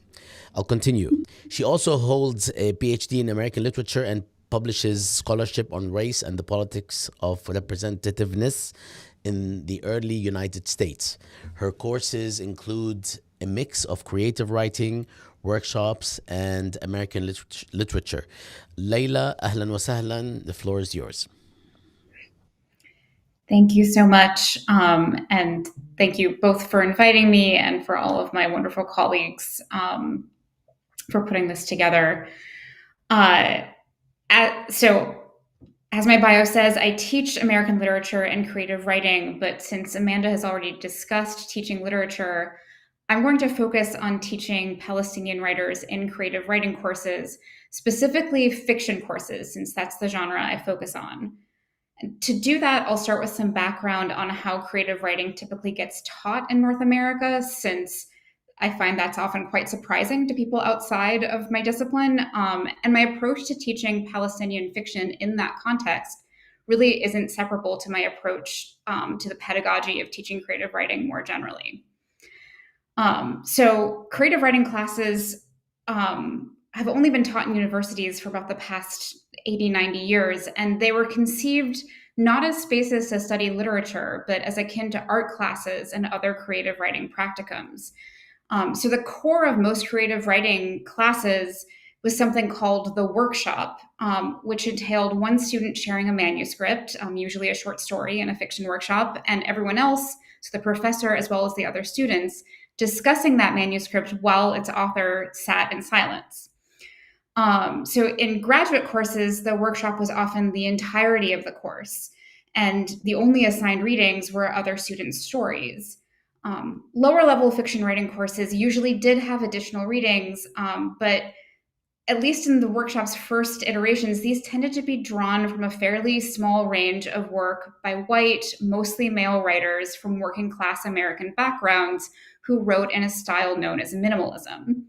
I'll continue. She also holds a PhD in American literature and publishes scholarship on race and the politics of representativeness in the early United States. Her courses include a mix of creative writing, workshops, and American literature. Leila, ahlan wa sahlan, the floor is yours. Thank you so much. And thank you both for inviting me and for all of my wonderful colleagues for putting this together. So as my bio says, I teach American literature and creative writing, but since Amanda has already discussed teaching literature, I'm going to focus on teaching Palestinian writers in creative writing courses, specifically fiction courses, since that's the genre I focus on. And to do that, I'll start with some background on how creative writing typically gets taught in North America, since I find that's often quite surprising to people outside of my discipline. And my approach to teaching Palestinian fiction in that context really isn't separable to my approach to the pedagogy of teaching creative writing more generally. So creative writing classes have only been taught in universities for about the past 80, 90 years, and they were conceived not as spaces to study literature, but as akin to art classes and other creative writing practicums. So the core of most creative writing classes was something called the workshop, which entailed one student sharing a manuscript, usually a short story in a fiction workshop, and everyone else, so the professor as well as the other students, discussing that manuscript while its author sat in silence. So in graduate courses, the workshop was often the entirety of the course, and the only assigned readings were other students' stories. Lower level fiction writing courses usually did have additional readings, but at least in the workshop's first iterations, these tended to be drawn from a fairly small range of work by white, mostly male writers from working class American backgrounds who wrote in a style known as minimalism.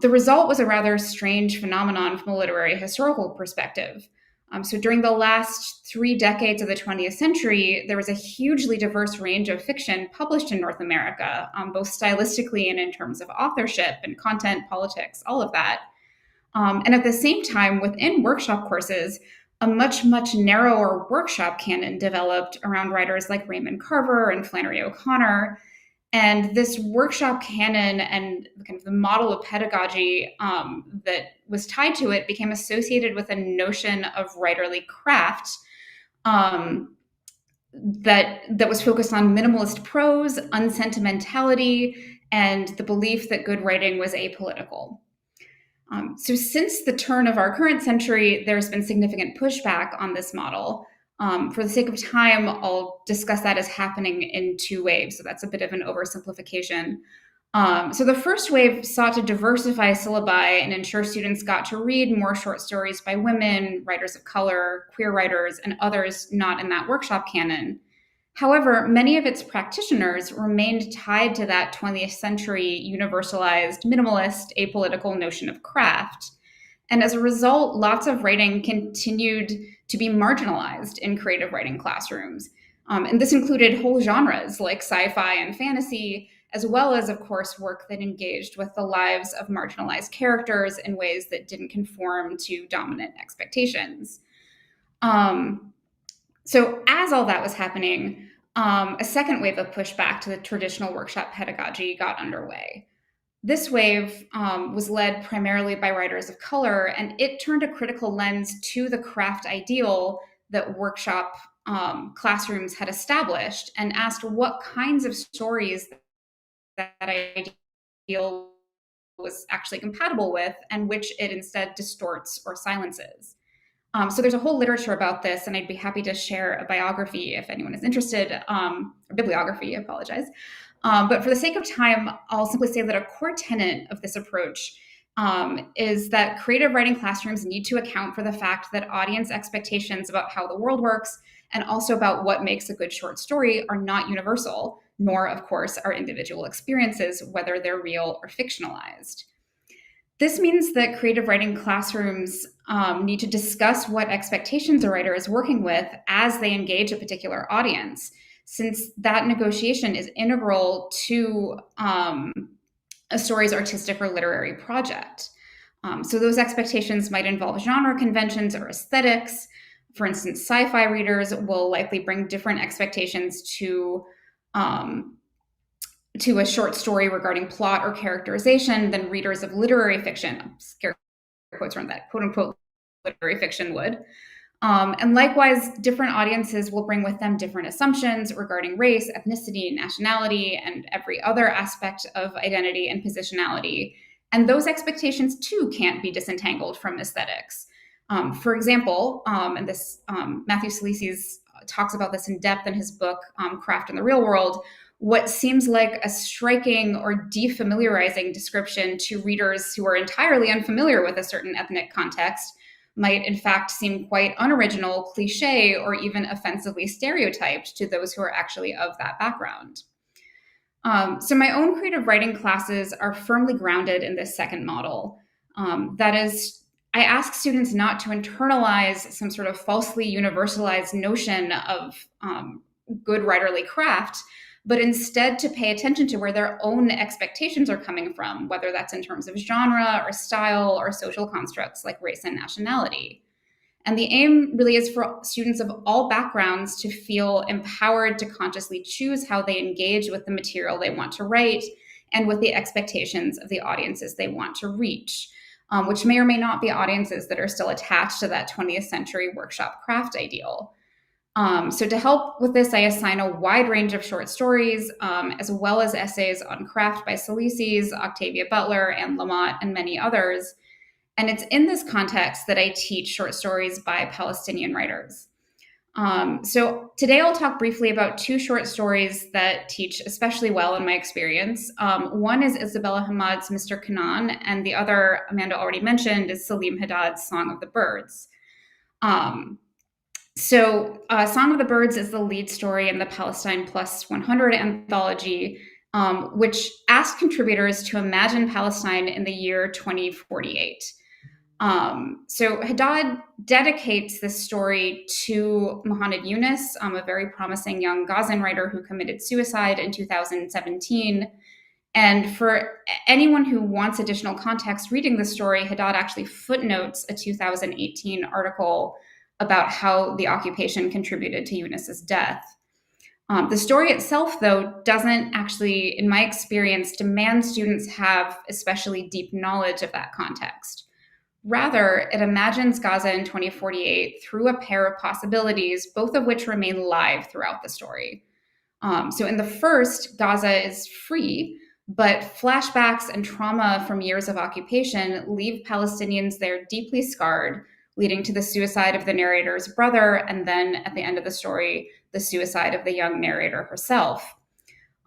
The result was a rather strange phenomenon from a literary historical perspective. So during the last 3 decades of the 20th century, there was a hugely diverse range of fiction published in North America, both stylistically and in terms of authorship and content, politics, all of that. And at the same time, within workshop courses, a much, much narrower workshop canon developed around writers like Raymond Carver and Flannery O'Connor. And this workshop canon and kind of the model of pedagogy that was tied to it became associated with a notion of writerly craft that was focused on minimalist prose, unsentimentality, and the belief that good writing was apolitical. So since the turn of our current century, there's been significant pushback on this model. For the sake of time, I'll discuss that as happening in two waves. So that's a bit of an oversimplification. So the first wave sought to diversify syllabi and ensure students got to read more short stories by women, writers of color, queer writers, and others not in that workshop canon. However, many of its practitioners remained tied to that 20th century universalized, minimalist, apolitical notion of craft. And as a result, lots of writing continued to be marginalized in creative writing classrooms. And this included whole genres like sci-fi and fantasy, as well as, of course, work that engaged with the lives of marginalized characters in ways that didn't conform to dominant expectations. So as all that was happening, a second wave of pushback to the traditional workshop pedagogy got underway. This wave was led primarily by writers of color, and it turned a critical lens to the craft ideal that workshop classrooms had established and asked what kinds of stories that ideal was actually compatible with and which it instead distorts or silences. So there's a whole literature about this, and I'd be happy to share a biography if anyone is interested, or bibliography, I apologize. But for the sake of time, I'll simply say that a core tenet of this approach is that creative writing classrooms need to account for the fact that audience expectations about how the world works and also about what makes a good short story are not universal, nor, of course, are individual experiences, whether they're real or fictionalized. This means that creative writing classrooms need to discuss what expectations a writer is working with as they engage a particular audience, since that negotiation is integral to a story's artistic or literary project. So those expectations might involve genre conventions or aesthetics. For instance, sci-fi readers will likely bring different expectations to a short story regarding plot or characterization than readers of literary fiction, scare quotes around that, quote unquote, literary fiction would. And likewise, different audiences will bring with them different assumptions regarding race, ethnicity, nationality, and every other aspect of identity and positionality. And those expectations too can't be disentangled from aesthetics. For example, and this Matthew Salesi's talks about this in depth in his book, Craft in the Real World, what seems like a striking or defamiliarizing description to readers who are entirely unfamiliar with a certain ethnic context might in fact seem quite unoriginal, cliche, or even offensively stereotyped to those who are actually of that background. So my own creative writing classes are firmly grounded in this second model. That is, I ask students not to internalize some sort of falsely universalized notion of good writerly craft, but instead to pay attention to where their own expectations are coming from, whether that's in terms of genre or style or social constructs like race and nationality. And the aim really is for students of all backgrounds to feel empowered to consciously choose how they engage with the material they want to write and with the expectations of the audiences they want to reach, which may or may not be audiences that are still attached to that 20th century workshop craft ideal. So to help with this, I assign a wide range of short stories, as well as essays on craft by Salesi's, Octavia Butler, Anne Lamott, and many others. And it's in this context that I teach short stories by Palestinian writers. So today I'll talk briefly about two short stories that teach especially well in my experience. One is Isabella Hamad's Mr. Canaan, and the other, Amanda already mentioned, is Salim Haddad's Song of the Birds. So Song of the Birds is the lead story in the Palestine Plus 100 anthology, which asked contributors to imagine Palestine in the year 2048. So Haddad dedicates this story to Mohamed Yunus, a very promising young Gazan writer who committed suicide in 2017. And for anyone who wants additional context reading the story, Haddad actually footnotes a 2018 article about how the occupation contributed to Eunice's death. The story itself, though, doesn't actually, in my experience, demand students have especially deep knowledge of that context. Rather, it imagines Gaza in 2048 through a pair of possibilities, both of which remain live throughout the story. So in the first, Gaza is free, but flashbacks and trauma from years of occupation leave Palestinians there deeply scarred, leading to the suicide of the narrator's brother, and then at the end of the story, the suicide of the young narrator herself.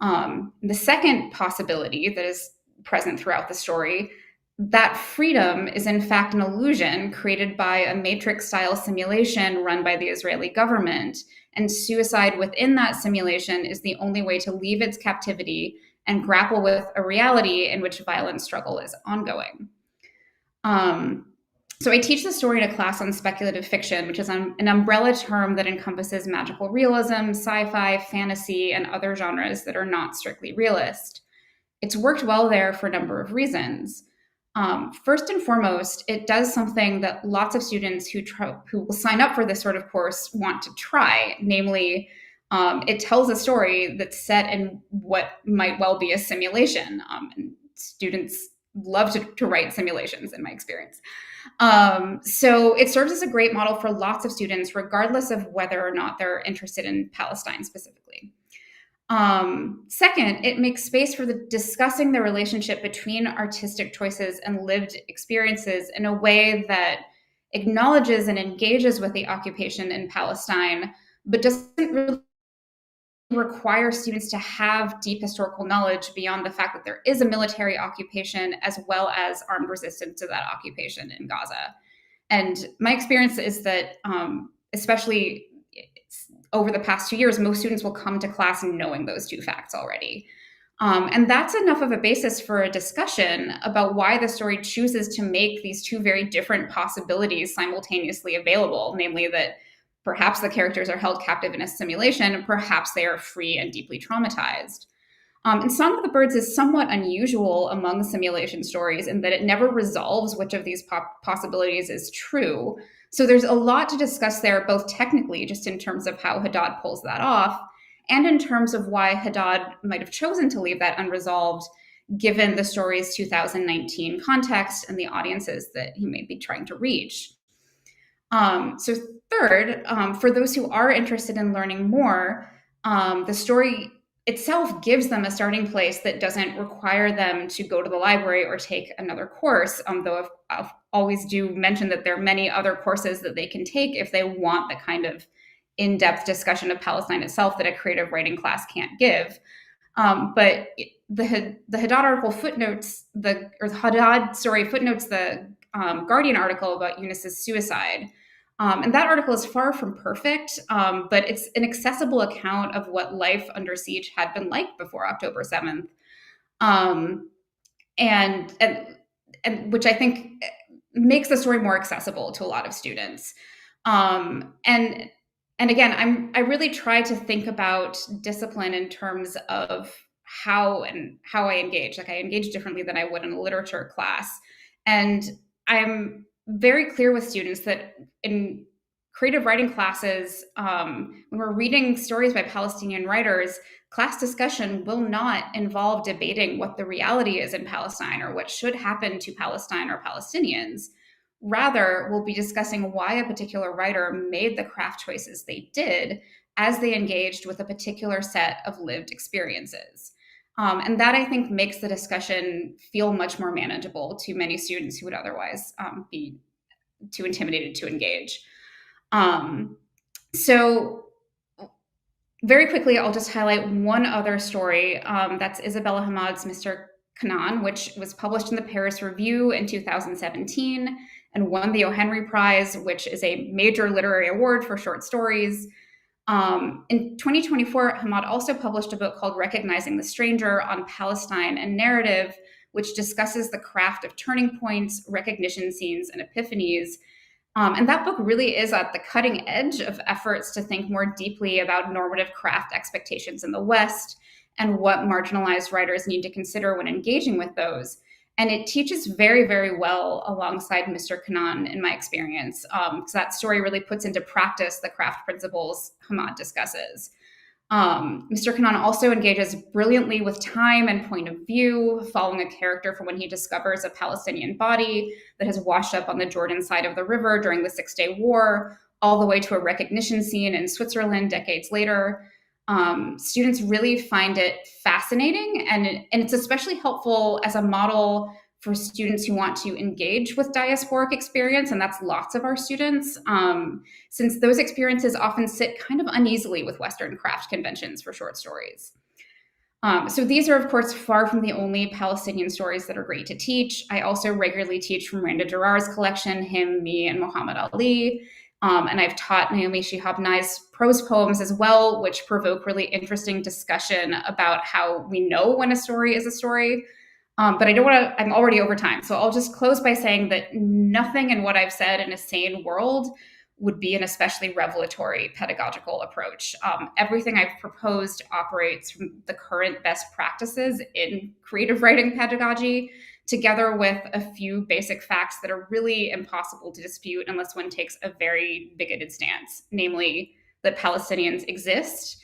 The second possibility that is present throughout the story, that freedom is in fact an illusion created by a matrix-style simulation run by the Israeli government, and suicide within that simulation is the only way to leave its captivity and grapple with a reality in which violent struggle is ongoing. So I teach the story in a class on speculative fiction, which is an umbrella term that encompasses magical realism, sci-fi, fantasy, and other genres that are not strictly realist. It's worked well there for a number of reasons. First and foremost, it does something that lots of students who will sign up for this sort of course want to try, namely, it tells a story that's set in what might well be a simulation. And students love to write simulations, in my experience. So it serves as a great model for lots of students, regardless of whether or not they're interested in Palestine specifically. Second, it makes space for discussing the relationship between artistic choices and lived experiences in a way that acknowledges and engages with the occupation in Palestine, but doesn't really require students to have deep historical knowledge beyond the fact that there is a military occupation as well as armed resistance to that occupation in Gaza. And my experience is that, especially over the past 2 years, most students will come to class knowing those two facts already. And that's enough of a basis for a discussion about why the story chooses to make these two very different possibilities simultaneously available, namely that perhaps the characters are held captive in a simulation, perhaps they are free and deeply traumatized. And Song of the Birds is somewhat unusual among simulation stories in that it never resolves which of these possibilities is true. So there's a lot to discuss there, both technically, just in terms of how Haddad pulls that off, and in terms of why Haddad might have chosen to leave that unresolved, given the story's 2019 context and the audiences that he may be trying to reach. So third, for those who are interested in learning more, the story itself gives them a starting place that doesn't require them to go to the library or take another course, though I've always do mention that there are many other courses that they can take if they want the kind of in-depth discussion of Palestine itself that a creative writing class can't give. But the Haddad article footnotes Haddad story footnotes the Guardian article about Eunice's suicide. And that article is far from perfect, but it's an accessible account of what life under siege had been like before October 7th. And which I think makes the story more accessible to a lot of students. And again, I really try to think about discipline in terms of how I engage. Like I engage differently than I would in a literature class. And I'm very clear with students that in creative writing classes, when we're reading stories by Palestinian writers, class discussion will not involve debating what the reality is in Palestine or what should happen to Palestine or Palestinians. Rather, we'll be discussing why a particular writer made the craft choices they did as they engaged with a particular set of lived experiences. And that, I think, makes the discussion feel much more manageable to many students who would otherwise be too intimidated to engage. So very quickly, I'll just highlight one other story. That's Isabella Hamad's Mr. Canaan, which was published in the Paris Review in 2017 and won the O. Henry Prize, which is a major literary award for short stories. In 2024, Hamad also published a book called Recognizing the Stranger on Palestine and Narrative, which discusses the craft of turning points, recognition scenes, and epiphanies. And that book really is at the cutting edge of efforts to think more deeply about normative craft expectations in the West and what marginalized writers need to consider when engaging with those. And it teaches very, very well alongside Mr. Kanan, in my experience, because that story really puts into practice the craft principles Hamad discusses. Mr. Kanan also engages brilliantly with time and point of view, following a character from when he discovers a Palestinian body that has washed up on the Jordan side of the river during the Six-Day War, all the way to a recognition scene in Switzerland decades later. Students really find it fascinating, and it's especially helpful as a model for students who want to engage with diasporic experience, and that's lots of our students, since those experiences often sit kind of uneasily with Western craft conventions for short stories. So these are, of course, far from the only Palestinian stories that are great to teach. I also regularly teach from Randa Jarrar's collection, Him, Me, and Muhammad Ali. And I've taught Naomi Shihab Nye's prose poems as well, which provoke really interesting discussion about how we know when a story is a story. But I don't want to, I'm already over time. So I'll just close by saying that nothing in what I've said in a sane world would be an especially revelatory pedagogical approach. Everything I've proposed operates from the current best practices in creative writing pedagogy, together with a few basic facts that are really impossible to dispute unless one takes a very bigoted stance, namely that Palestinians exist,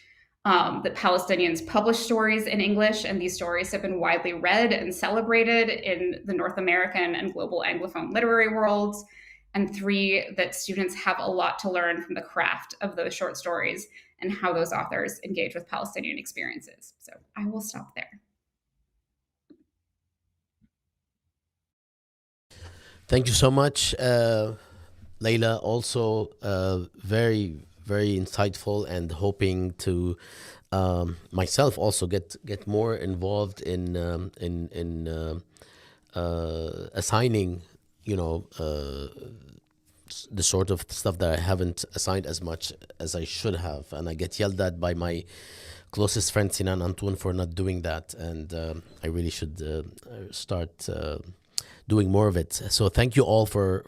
that Palestinians publish stories in English, and these stories have been widely read and celebrated in the North American and global Anglophone literary worlds, and 3, that students have a lot to learn from the craft of those short stories and how those authors engage with Palestinian experiences. So I will stop there. Thank you so much, Leila. Also, very, very insightful, and hoping to myself also get more involved in assigning, the sort of stuff that I haven't assigned as much as I should have, and I get yelled at by my closest friend Sinan Antoun for not doing that, and I really should start doing more of it. So thank you all for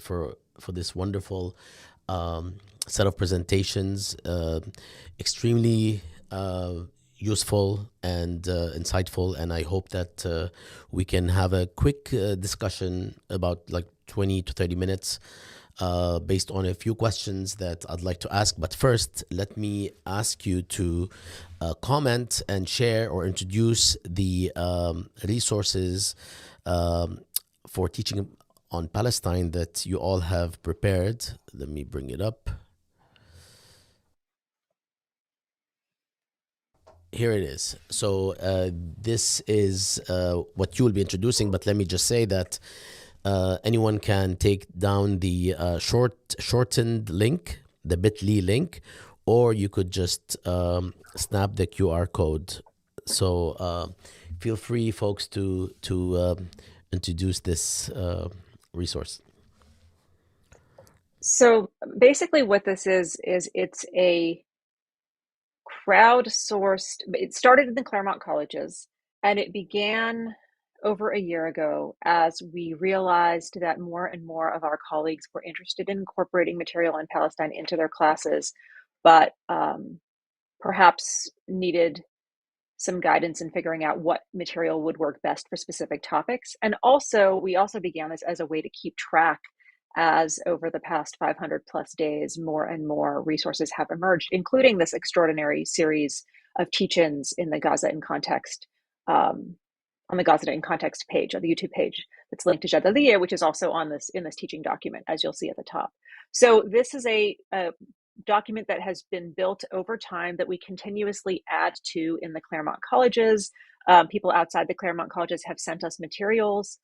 this wonderful set of presentations, extremely useful and insightful, and I hope that we can have a quick discussion about like 20 to 30 minutes based on a few questions that I'd like to ask. But first, let me ask you to comment and share or introduce the resources for teaching on Palestine that you all have prepared. Let me bring it up. Here it is. So this is what you will be introducing, but let me just say that anyone can take down the shortened link, the bit.ly link, or you could just snap the QR code. So feel free, folks, to introduce this resource. So basically what this is it's a crowdsourced, it started in the Claremont Colleges, and it began over a year ago as we realized that more and more of our colleagues were interested in incorporating material on Palestine into their classes, but perhaps needed some guidance in figuring out what material would work best for specific topics. And also, we also began this as a way to keep track, as over the past 500 plus days, more and more resources have emerged, including this extraordinary series of teach-ins in the Gaza in Context, on the Gaza in Context page, on the YouTube page that's linked to Jadaliyya, which is also on this in this teaching document, as you'll see at the top. So this is a document that has been built over time that we continuously add to in the Claremont Colleges. People outside the Claremont Colleges have sent us materials.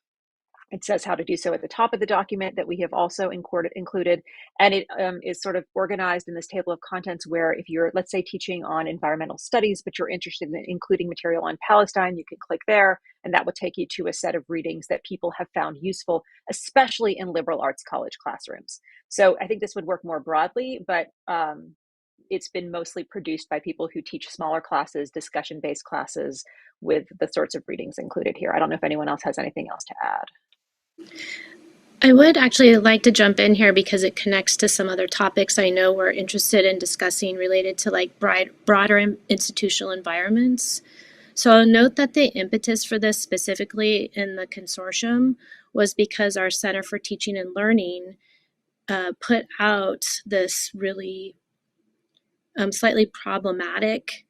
It says how to do so at the top of the document that we have also included. And it is sort of organized in this table of contents where if you're, let's say, teaching on environmental studies, but you're interested in including material on Palestine, you can click there, and that will take you to a set of readings that people have found useful, especially in liberal arts college classrooms. So I think this would work more broadly, but it's been mostly produced by people who teach smaller classes, discussion-based classes, with the sorts of readings included here. I don't know if anyone else has anything else to add. I would actually like to jump in here because it connects to some other topics I know we're interested in discussing related to like broader institutional environments. So I'll note that the impetus for this specifically in the consortium was because our Center for Teaching and Learning put out this really slightly problematic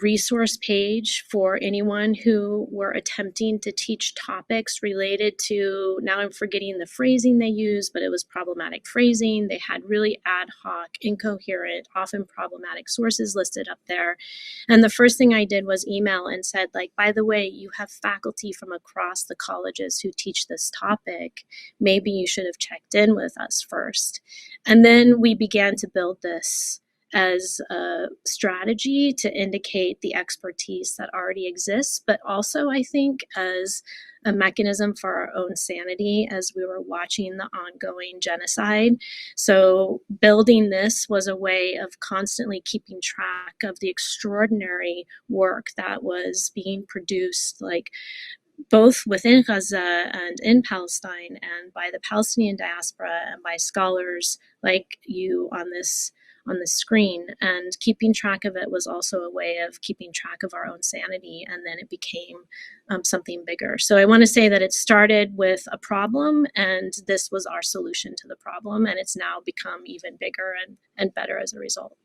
resource page for anyone who were attempting to teach topics related to, now I'm forgetting the phrasing they used, but it was problematic phrasing. They had really ad hoc, incoherent, often problematic sources listed up there. And the first thing I did was email and said, like, by the way, you have faculty from across the colleges who teach this topic. Maybe you should have checked in with us first. And then we began to build this as a strategy to indicate the expertise that already exists, but also I think as a mechanism for our own sanity as we were watching the ongoing genocide. So building this was a way of constantly keeping track of the extraordinary work that was being produced, like both within Gaza and in Palestine, and by the Palestinian diaspora and by scholars like you on this screen. And keeping track of it was also a way of keeping track of our own sanity, and then it became something bigger. So I want to say that it started with a problem, and this was our solution to the problem, and it's now become even bigger and better as a result.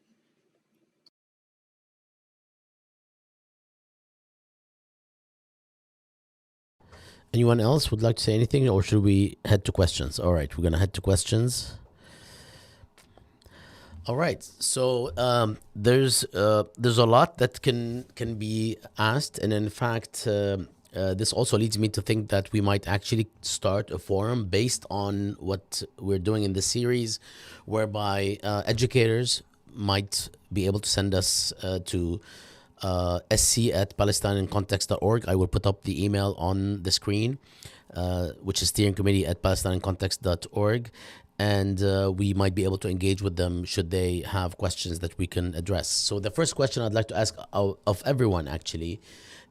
Anyone else would like to say anything, or should we head to questions? All right, we're going to head to questions. All right, so there's a lot that can be asked, and in fact, this also leads me to think that we might actually start a forum based on what we're doing in this series, whereby educators might be able to send us to sc@palestineandcontext.org. I will put up the email on the screen, which is steering committee at palestineandcontext.org. And we might be able to engage with them should they have questions that we can address. So the first question I'd like to ask of everyone actually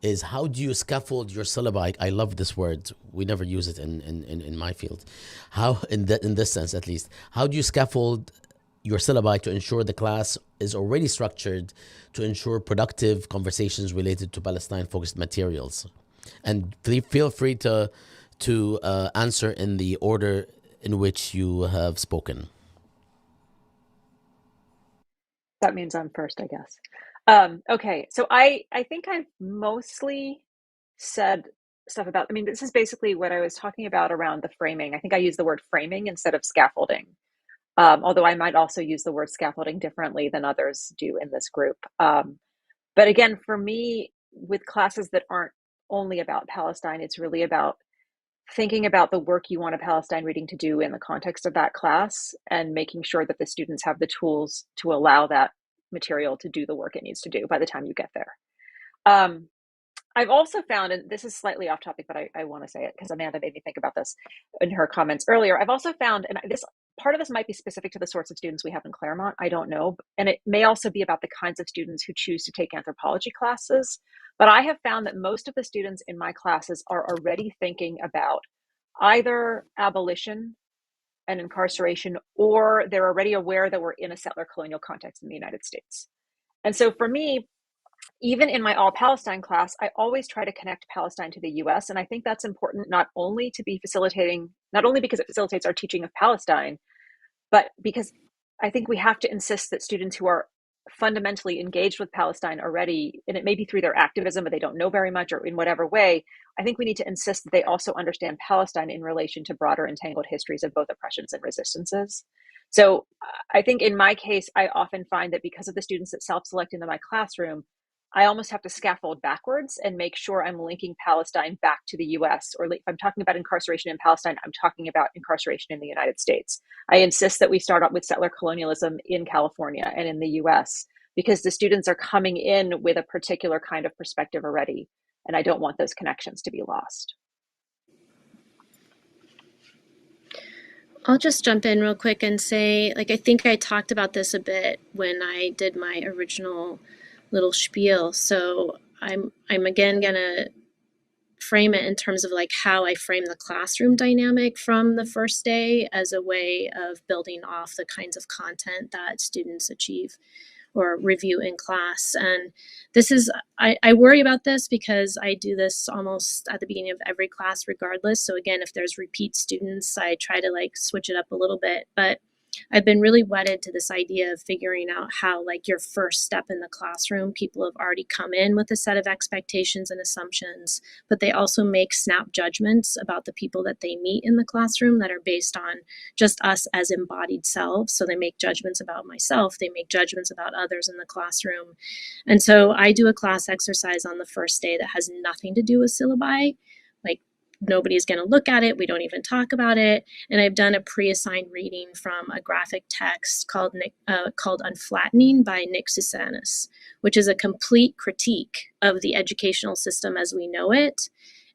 is, how do you scaffold your syllabi? I love this word. We never use it in my field. How, in this sense at least, how do you scaffold your syllabi to ensure the class is already structured to ensure productive conversations related to Palestine-focused materials? And please feel free to answer in the order in which you have spoken. That means I'm first, I guess. Okay, so I think I've mostly said stuff about, I mean, this is basically what I was talking about around the framing. I think I use the word framing instead of scaffolding, although I might also use the word scaffolding differently than others do in this group. But again, for me, with classes that aren't only about Palestine, it's really about thinking about the work you want a Palestine reading to do in the context of that class, and making sure that the students have the tools to allow that material to do the work it needs to do by the time you get there. I've also found, and this is slightly off topic, but I want to say it because Amanda made me think about this in her comments earlier. I've also found, and this part of this might be specific to the sorts of students we have in Claremont, I don't know, and it may also be about the kinds of students who choose to take anthropology classes. But I have found that most of the students in my classes are already thinking about either abolition and incarceration, or they're already aware that we're in a settler colonial context in the United States. And so for me, even in my all Palestine class, I always try to connect Palestine to the US. And I think that's important not only because it facilitates our teaching of Palestine, but because I think we have to insist that students who are fundamentally engaged with Palestine already, and it may be through their activism, but they don't know very much, or in whatever way, I think we need to insist that they also understand Palestine in relation to broader entangled histories of both oppressions and resistances. So I think in my case, I often find that because of the students that self-select into my classroom, I almost have to scaffold backwards and make sure I'm linking Palestine back to the US. Or if I'm talking about incarceration in Palestine, I'm talking about incarceration in the United States. I insist that we start out with settler colonialism in California and in the US, because the students are coming in with a particular kind of perspective already, and I don't want those connections to be lost. I'll just jump in real quick and say, like, I think I talked about this a bit when I did my original little spiel. So I'm again gonna frame it in terms of like how I frame the classroom dynamic from the first day as a way of building off the kinds of content that students achieve or review in class. And this is, I worry about this because I do this almost at the beginning of every class regardless. So again, if there's repeat students, I try to like switch it up a little bit. But I've been really wedded to this idea of figuring out how, like, your first step in the classroom, people have already come in with a set of expectations and assumptions, but they also make snap judgments about the people that they meet in the classroom that are based on just us as embodied selves. So they make judgments about myself, they make judgments about others in the classroom. And so I do a class exercise on the first day that has nothing to do with syllabi. Like, nobody's going to look at it. We don't even talk about it. And I've done a pre-assigned reading from a graphic text called Unflattening by Nick Susanis, which is a complete critique of the educational system as we know it.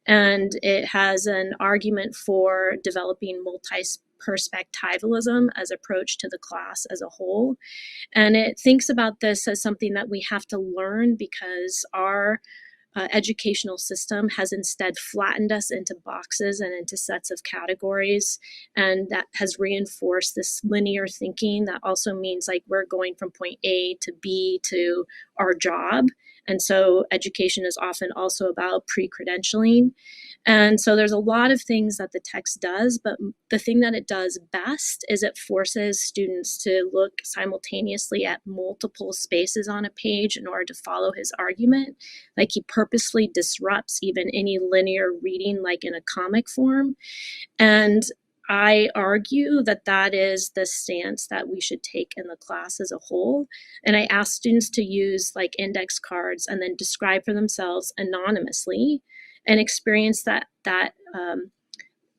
And it has an argument for developing multi-perspectivalism as approach to the class as a whole. And it thinks about this as something that we have to learn because our educational system has instead flattened us into boxes and into sets of categories. And that has reinforced this linear thinking that also means like we're going from point A to B to our job. And so education is often also about pre-credentialing. And so there's a lot of things that the text does, but the thing that it does best is it forces students to look simultaneously at multiple spaces on a page in order to follow his argument. Like, he purposely disrupts even any linear reading, like in a comic form. And I argue that that is the stance that we should take in the class as a whole. And I ask students to use like index cards and then describe for themselves anonymously an experience that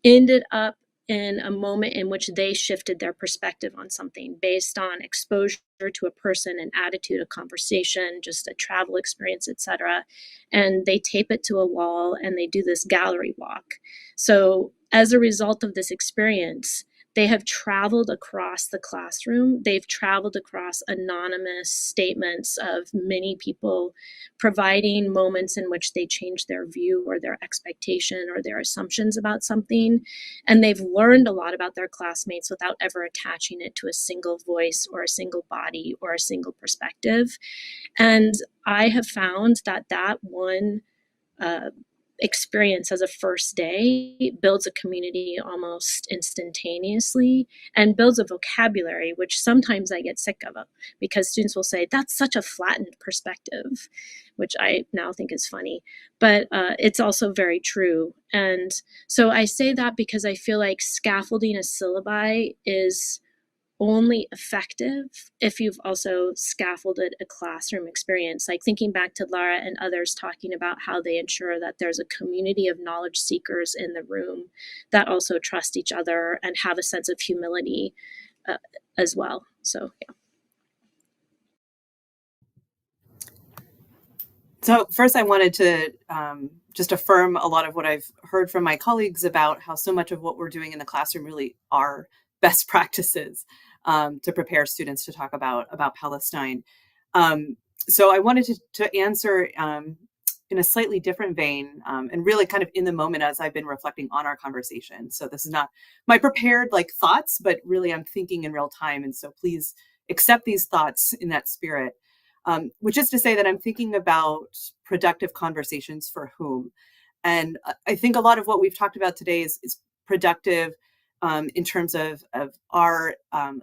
ended up in a moment in which they shifted their perspective on something based on exposure to a person, an attitude, a conversation, just a travel experience, etc. And they tape it to a wall and they do this gallery walk. So as a result of this experience, they have traveled across the classroom. They've traveled across anonymous statements of many people providing moments in which they change their view or their expectation or their assumptions about something. And they've learned a lot about their classmates without ever attaching it to a single voice or a single body or a single perspective. And I have found that that one experience as a first day builds a community almost instantaneously and builds a vocabulary, which sometimes I get sick of because students will say, that's such a flattened perspective, which I now think is funny, but it's also very true. And so I say that because I feel like scaffolding a syllabi is only effective if you've also scaffolded a classroom experience. Like thinking back to Lara and others talking about how they ensure that there's a community of knowledge seekers in the room that also trust each other and have a sense of humility as well. So, yeah. So first I wanted to just affirm a lot of what I've heard from my colleagues about how so much of what we're doing in the classroom really are best practices to prepare students to talk about Palestine. So I wanted to answer in a slightly different vein and really kind of in the moment as I've been reflecting on our conversation. So this is not my prepared like thoughts, but really I'm thinking in real time. And so please accept these thoughts in that spirit. Which is to say that I'm thinking about productive conversations for whom. And I think a lot of what we've talked about today is productive in terms of our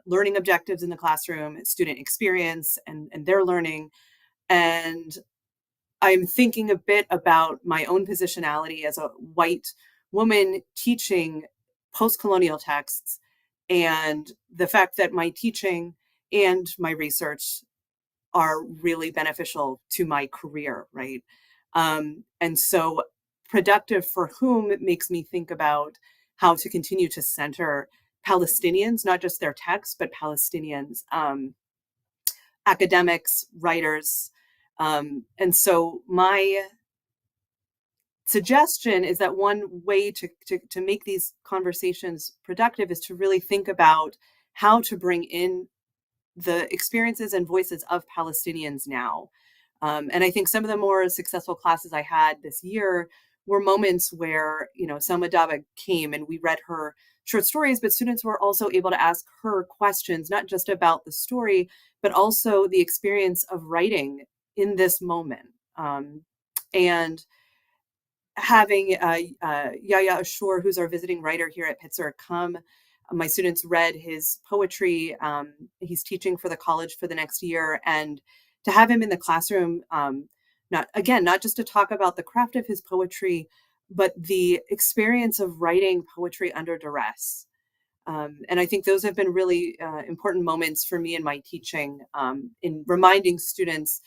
learning objectives in the classroom, student experience and their learning. And I'm thinking a bit about my own positionality as a white woman teaching postcolonial texts and the fact that my teaching and my research are really beneficial to my career, right? And so productive for whom it makes me think about how to continue to center Palestinians, not just their texts, but Palestinians, academics, writers. And so my suggestion is that one way to make these conversations productive is to really think about how to bring in the experiences and voices of Palestinians now. And I think some of the more successful classes I had this year were moments where, Selma Dava came and we read her short stories, but students were also able to ask her questions, not just about the story, but also the experience of writing in this moment. And having Yahya Ashur, who's our visiting writer here at Pitzer, come. My students read his poetry. He's teaching for the college for the next year. And to have him in the classroom, not just to talk about the craft of his poetry, but the experience of writing poetry under duress. And I think those have been really important moments for me in my teaching, in reminding students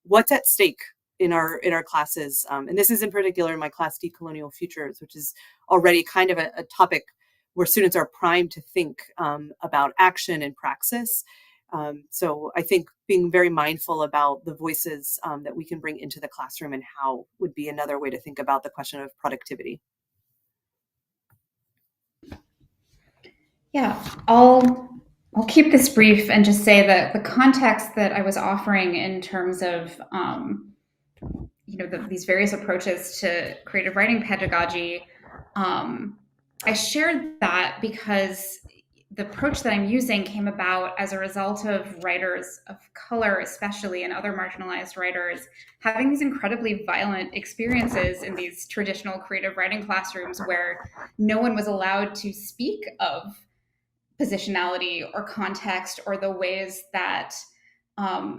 what's at stake in our classes. And this is in particular in my class, Decolonial Futures, which is already kind of a topic where students are primed to think about action and praxis. So I think being very mindful about the voices that we can bring into the classroom and how would be another way to think about the question of productivity. Yeah, I'll keep this brief and just say that the context that I was offering in terms of these various approaches to creative writing pedagogy, I shared that because the approach that I'm using came about as a result of writers of color, especially, and other marginalized writers having these incredibly violent experiences in these traditional creative writing classrooms where no one was allowed to speak of positionality or context or the ways that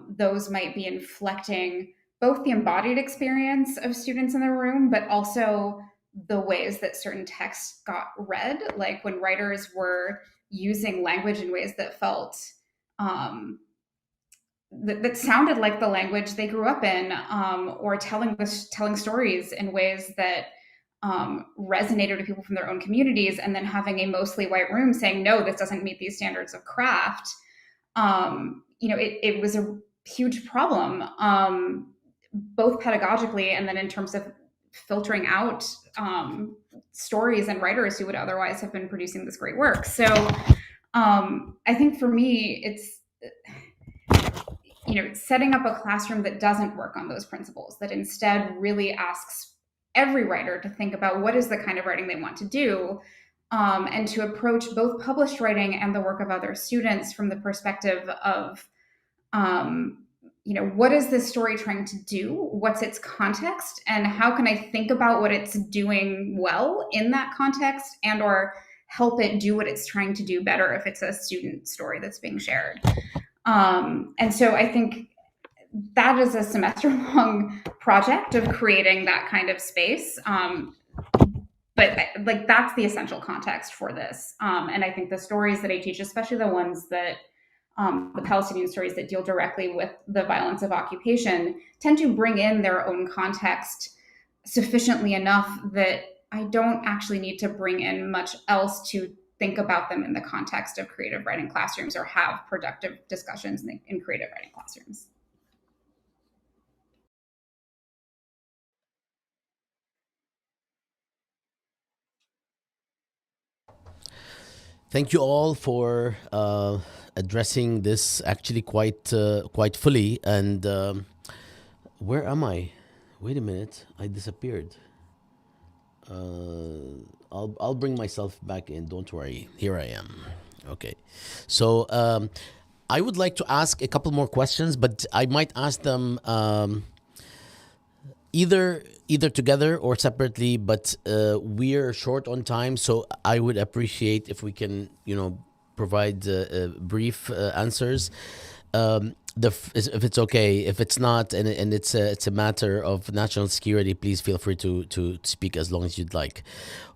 those might be inflecting both the embodied experience of students in the room, but also the ways that certain texts got read, like when writers were using language in ways that felt that sounded like the language they grew up in, or telling stories in ways that resonated with people from their own communities, and then having a mostly white room saying, no, this doesn't meet these standards of craft. It was a huge problem, both pedagogically and then in terms of filtering out stories and writers who would otherwise have been producing this great work. So I think for me, it's setting up a classroom that doesn't work on those principles, that instead really asks every writer to think about what is the kind of writing they want to do, and to approach both published writing and the work of other students from the perspective of what is this story trying to do? What's its context? And how can I think about what it's doing well in that context, and or help it do what it's trying to do better if it's a student story that's being shared? And so I think that is a semester-long project of creating that kind of space. But that's the essential context for this. And I think the stories that I teach, especially the ones that the Palestinian stories that deal directly with the violence of occupation, tend to bring in their own context sufficiently enough that I don't actually need to bring in much else to think about them in the context of creative writing classrooms or have productive discussions in creative writing classrooms. Thank you all for addressing this actually quite fully. And where am I? Wait a minute, I disappeared. I'll bring myself back in. Don't worry. Here I am. Okay. So I would like to ask a couple more questions, but I might ask them either together or separately, but we're short on time, so I would appreciate if we can, provide brief answers. If it's okay. If it's not, and it's a matter of national security, please feel free to speak as long as you'd like.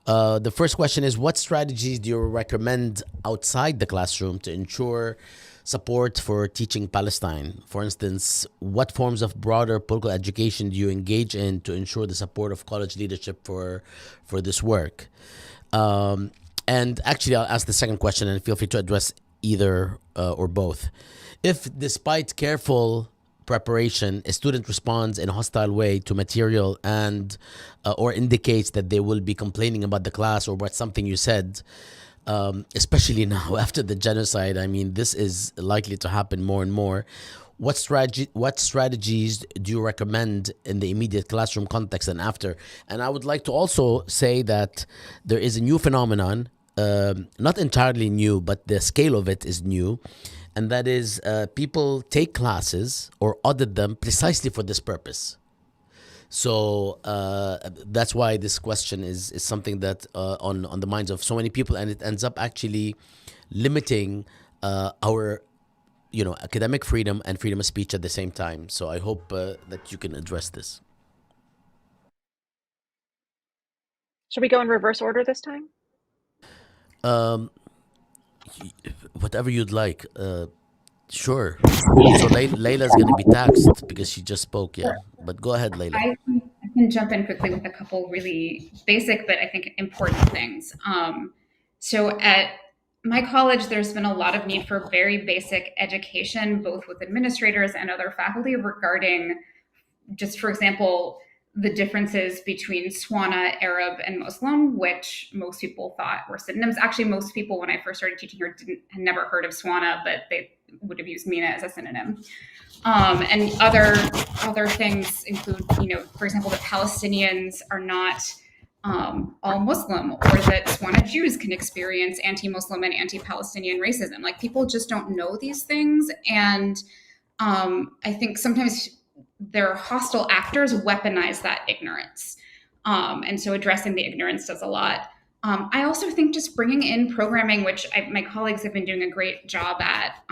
The first question is, what strategies do you recommend outside the classroom to ensure support for teaching Palestine? For instance, what forms of broader political education do you engage in to ensure the support of college leadership for this work? And actually, I'll ask the second question, and feel free to address either or both. If, despite careful preparation, a student responds in a hostile way to material and or indicates that they will be complaining about the class or about something you said, especially now after the genocide, I mean, this is likely to happen more and more. what strategies do you recommend in the immediate classroom context and after? And I would like to also say that there is a new phenomenon, not entirely new, but the scale of it is new, and that is people take classes or audit them precisely for this purpose. So that's why this question is something that on the minds of so many people, and it ends up actually limiting our academic freedom and freedom of speech at the same time. So I hope that you can address this. Should we go in reverse order this time? Whatever you'd like. Sure. So Leila's going to be taxed because she just spoke, yeah. But go ahead, Leila. I can jump in quickly with a couple really basic, but I think important things. So at my college, there's been a lot of need for very basic education, both with administrators and other faculty regarding just, for example, the differences between Swana, Arab, and Muslim, which most people thought were synonyms. Actually, most people, when I first started teaching here, had never heard of Swana, but they would have used Mina as a synonym. And other things include, for example, that Palestinians are not all Muslim, or that Swana Jews can experience anti-Muslim and anti-Palestinian racism. Like, people just don't know these things. And I think sometimes their hostile actors weaponize that ignorance. And so addressing the ignorance does a lot. I also think just bringing in programming, which my colleagues have been doing a great job at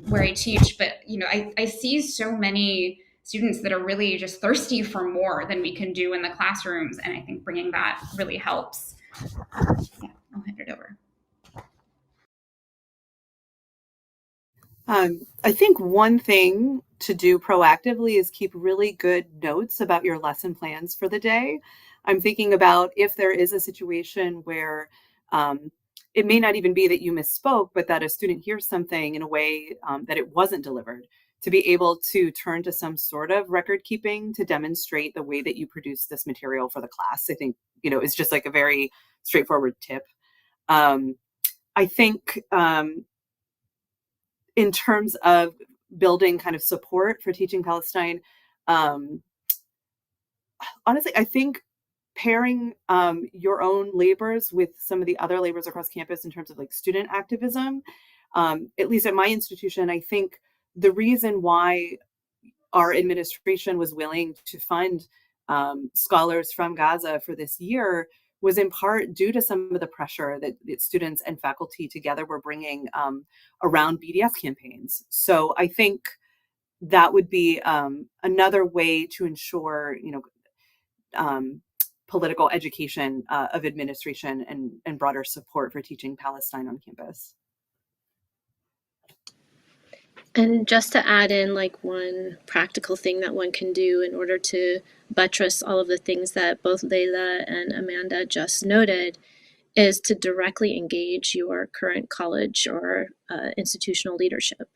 where I teach, but I see so many students that are really just thirsty for more than we can do in the classrooms, and I think bringing that really helps. Yeah, I'll hand it over. I think one thing to do proactively is keep really good notes about your lesson plans for the day. I'm thinking about if there is a situation where it may not even be that you misspoke, but that a student hears something in a way that it wasn't delivered, to be able to turn to some sort of record keeping to demonstrate the way that you produce this material for the class. I think, is just like a very straightforward tip. I think in terms of building kind of support for teaching Palestine, honestly, I think pairing your own labors with some of the other labors across campus in terms of like student activism, at least at my institution, I think the reason why our administration was willing to fund scholars from Gaza for this year was in part due to some of the pressure that students and faculty together were bringing around BDS campaigns. So I think that would be another way to ensure, political education of administration and broader support for teaching Palestine on campus. And just to add in like one practical thing that one can do in order to buttress all of the things that both Leila and Amanda just noted is to directly engage your current college or institutional leadership.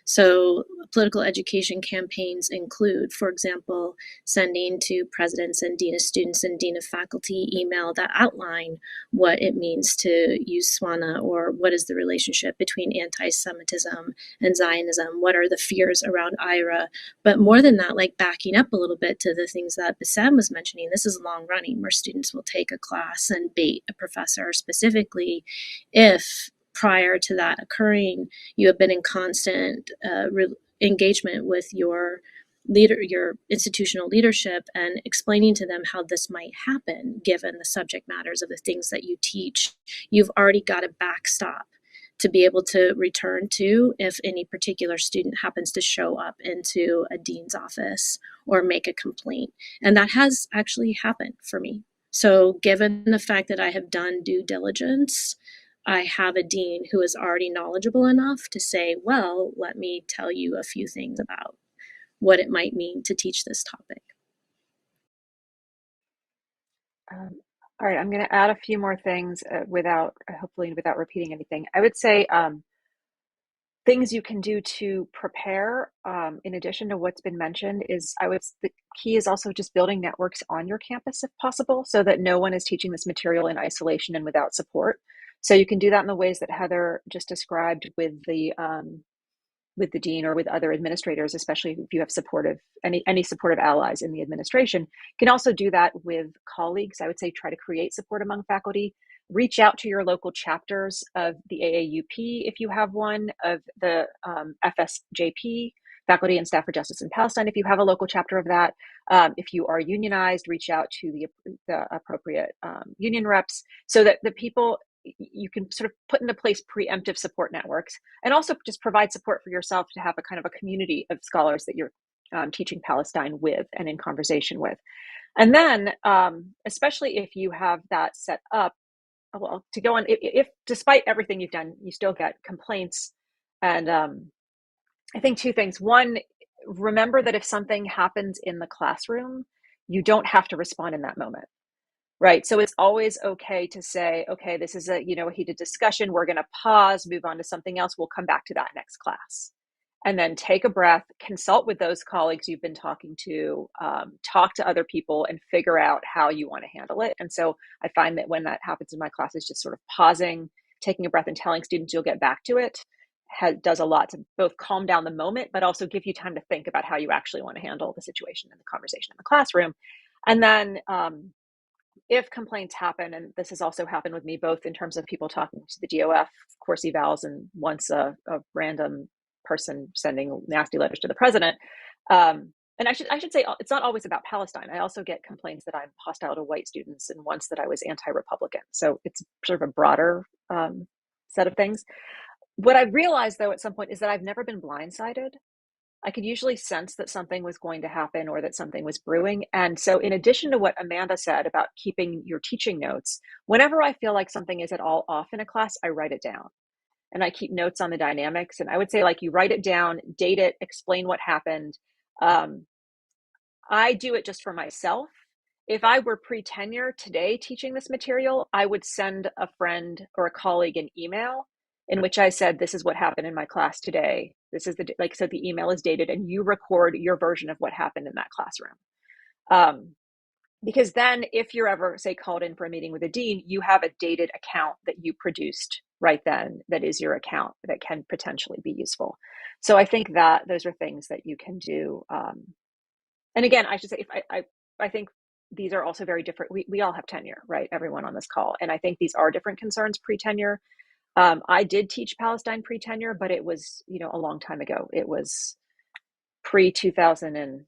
So political education campaigns include, for example, sending to presidents and dean of students and dean of faculty email that outline what it means to use Swana, or what is the relationship between anti-Semitism and Zionism, what are the fears around IRA. But more than that, like backing up a little bit to the things that Bassam was mentioning, this is long running, where students will take a class and bait a professor specifically if prior to that occurring, you have been in constant engagement with your institutional leadership, and explaining to them how this might happen given the subject matters of the things that you teach. You've already got a backstop to be able to return to if any particular student happens to show up into a dean's office or make a complaint. And that has actually happened for me. So given the fact that I have done due diligence, I have a dean who is already knowledgeable enough to say, well, let me tell you a few things about what it might mean to teach this topic. All right, I'm going to add a few more things hopefully without repeating anything. I would say things you can do to prepare, in addition to what's been mentioned, the key is also just building networks on your campus if possible, so that no one is teaching this material in isolation and without support. So you can do that in the ways that Heather just described with the with the dean or with other administrators, especially if you have any supportive allies in the administration. You can also do that with colleagues. I would say try to create support among faculty. Reach out to your local chapters of the AAUP if you have one, of the FSJP, Faculty and Staff for Justice in Palestine, if you have a local chapter of that. If you are unionized, reach out to the appropriate union reps, so that the people, you can sort of put into place preemptive support networks, and also just provide support for yourself to have a kind of a community of scholars that you're teaching Palestine with and in conversation with. And then, especially if you have that set up, well, to go on, if despite everything you've done, you still get complaints. And I think two things. One, remember that if something happens in the classroom, you don't have to respond in that moment. Right. So it's always okay to say, okay, this is a heated discussion. We're going to pause, move on to something else. We'll come back to that next class. And then take a breath, consult with those colleagues you've been talking to, talk to other people, and figure out how you want to handle it. And so I find that when that happens in my classes, just sort of pausing, taking a breath, and telling students you'll get back to it does a lot to both calm down the moment, but also give you time to think about how you actually want to handle the situation and the conversation in the classroom. And then if complaints happen, and this has also happened with me, both in terms of people talking to the DOF course evals, and once a random person sending nasty letters to the president. And I should say, it's not always about Palestine. I also get complaints that I'm hostile to white students, and once that I was anti-Republican. So it's sort of a broader set of things. What I realized, though, at some point is that I've never been blindsided. I could usually sense that something was going to happen or that something was brewing. And so in addition to what Amanda said about keeping your teaching notes, whenever I feel like something is at all off in a class, I write it down. And I keep notes on the dynamics. And I would say, like, you write it down, date it, explain what happened. I do it just for myself. If I were pre-tenure today teaching this material, I would send a friend or a colleague an email in which I said, this is what happened in my class today. This is the email is dated, and you record your version of what happened in that classroom. Because then if you're ever, say, called in for a meeting with a dean, you have a dated account that you produced right then that is your account that can potentially be useful. So I think that those are things that you can do. And again, I should say, I think these are also very different. We all have tenure, right? Everyone on this call. And I think these are different concerns pre-tenure. I did teach Palestine pre-tenure, but it was, a long time ago. It was pre-2008.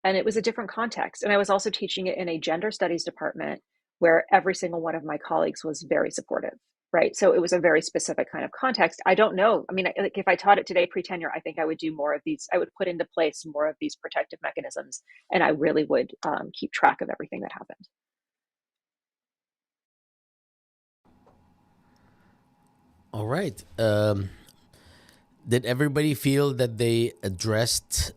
And it was a different context. And I was also teaching it in a gender studies department where every single one of my colleagues was very supportive, right? So it was a very specific kind of context. I don't know. I mean, like, if I taught it today pre-tenure, I think I would do more of these. I would put into place more of these protective mechanisms, and I really would keep track of everything that happened. All right. Did everybody feel that they addressed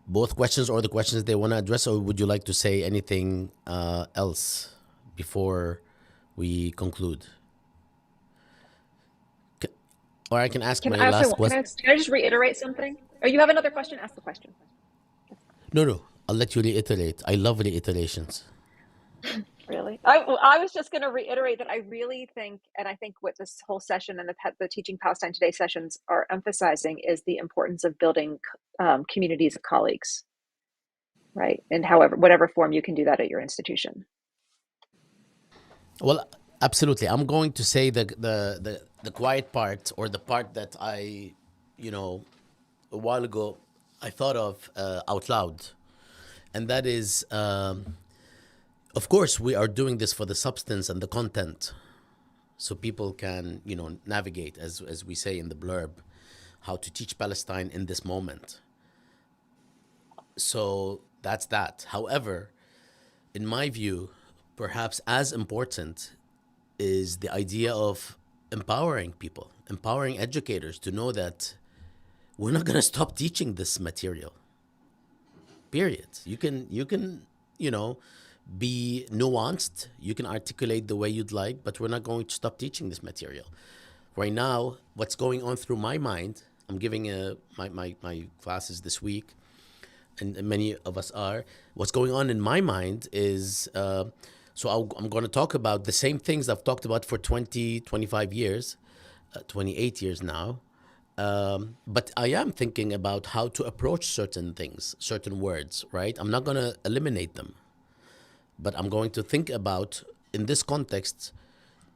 both questions, or the questions they want to address, or would you like to say anything else before we conclude? Or I can ask my last question. Can I just reiterate something? Or you have another question? Ask the question. No. I'll let you reiterate. I love reiterations. Really? I was just going to reiterate that I really think, and I think what this whole session and the Teaching Palestine Today sessions are emphasizing, is the importance of building communities of colleagues, right? And whatever form you can do that at your institution. Well, absolutely. I'm going to say the quiet part, or the part that I, a while ago, I thought of out loud. And that is, of course, we are doing this for the substance and the content, so people can, navigate, as we say in the blurb, how to teach Palestine in this moment. So that's that. However, in my view, perhaps as important is the idea of empowering people, empowering educators to know that we're not going to stop teaching this material. Period. You can, be nuanced. You can articulate the way you'd like, but we're not going to stop teaching this material. Right now, what's going on through my mind, I'm giving my classes this week, and many of us are. What's going on in my mind is, so I'm going to talk about the same things I've talked about for 20, 25 years, 28 years now, But I am thinking about how to approach certain things, certain words, right? I'm not going to eliminate them, but I'm going to think about, in this context,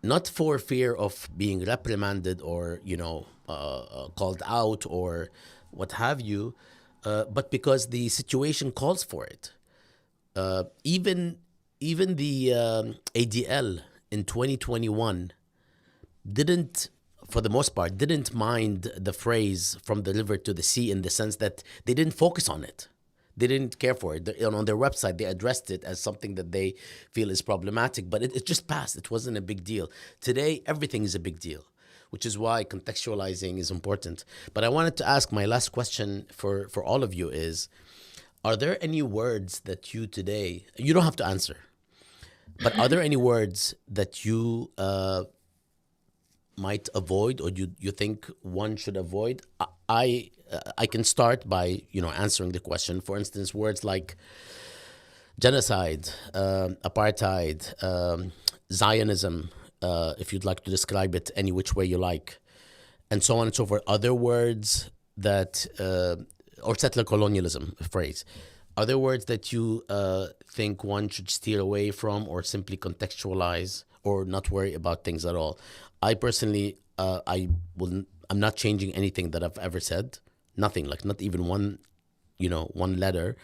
not for fear of being reprimanded or, called out or what have you, but because the situation calls for it. Even the ADL in 2021 didn't, for the most part, didn't mind the phrase "from the river to the sea" in the sense that they didn't focus on it. They didn't care for it. On their website, they addressed it as something that they feel is problematic, but it just passed. It wasn't a big deal. Today, everything is a big deal, which is why contextualizing is important. But I wanted to ask, my last question for all of you is, are there any words that you today, you don't have to answer, but are there any words that you might avoid, or you think one should avoid? I can start by answering the question. For instance, words like genocide, apartheid, Zionism, if you'd like to describe it any which way you like, and so on and so forth. Other words that, or settler colonialism phrase. Are there words that you think one should steer away from, or simply contextualize, or not worry about things at all? I personally, I'm not changing anything that I've ever said. Nothing, like not even one letter.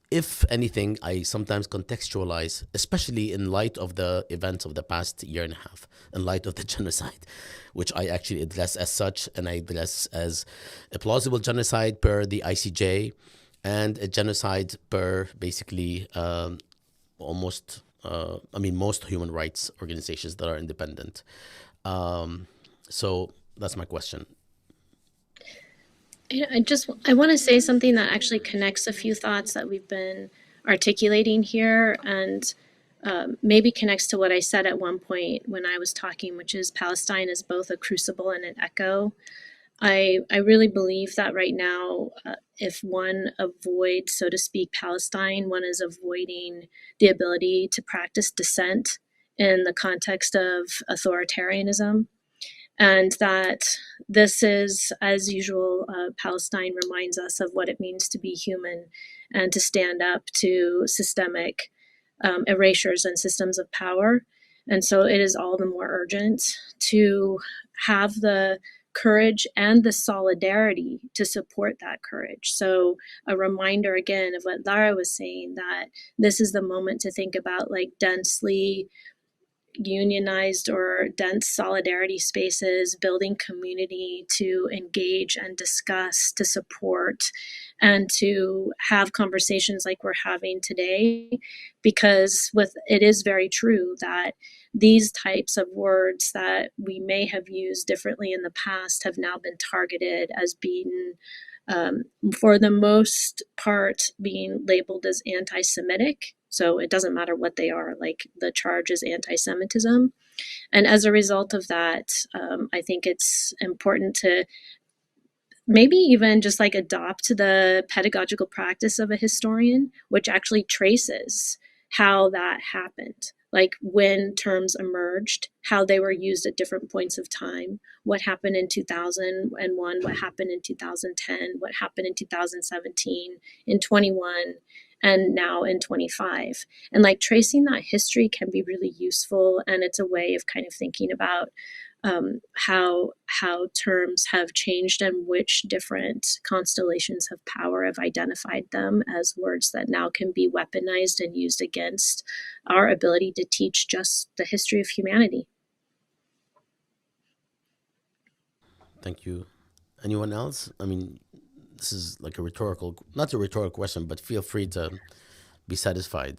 If anything, I sometimes contextualize, especially in light of the events of the past year and a half, in light of the genocide, which I actually address as such, and I address as a plausible genocide per the ICJ, and a genocide per basically most human rights organizations that are independent. So that's my question. I want to say something that actually connects a few thoughts that we've been articulating here, and maybe connects to what I said at one point when I was talking, which is Palestine is both a crucible and an echo. I really believe that right now, if one avoids, so to speak, Palestine, one is avoiding the ability to practice dissent in the context of authoritarianism. And that this is, as usual, Palestine reminds us of what it means to be human and to stand up to systemic erasures and systems of power. And so it is all the more urgent to have the courage and the solidarity to support that courage. So a reminder again of what Lara was saying, that this is the moment to think about like densely unionized or dense solidarity spaces, building community to engage and discuss, to support, and to have conversations like we're having today. Because it is very true that these types of words that we may have used differently in the past have now been targeted as being, for the most part, being labeled as anti-Semitic. So it doesn't matter what they are, like the charge is anti-Semitism. And as a result of that, I think it's important to maybe even just like adopt the pedagogical practice of a historian, which actually traces how that happened, like when terms emerged, how they were used at different points of time, what happened in 2001, what happened in 2010, what happened in 2017, in 21, and now in 25. And like tracing that history can be really useful, and it's a way of kind of thinking about how terms have changed and which different constellations of power have identified them as words that now can be weaponized and used against our ability to teach just the history of humanity. Thank you. Anyone else? I mean, this is like not a rhetorical question, but feel free to be satisfied.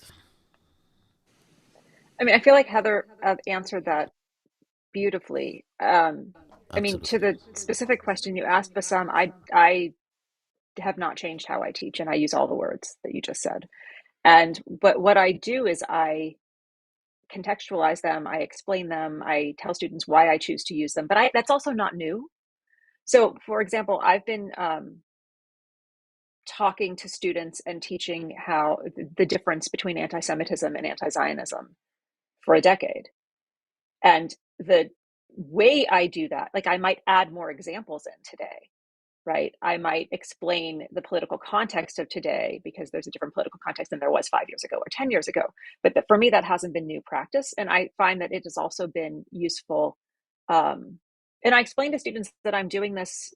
I mean, I feel like Heather answered that beautifully. I mean, to the specific question you asked, Bassam, I have not changed how I teach, and I use all the words that you just said. But what I do is I contextualize them, I explain them, I tell students why I choose to use them. But that's also not new. So, for example, I've been talking to students and teaching how the difference between anti-Semitism and anti-Zionism for a decade. And the way I do that, like I might add more examples in today, right? I might explain the political context of today because there's a different political context than there was 5 years ago or 10 years ago. But for me, that hasn't been new practice. And I find that it has also been useful. And I explain to students that I'm doing this,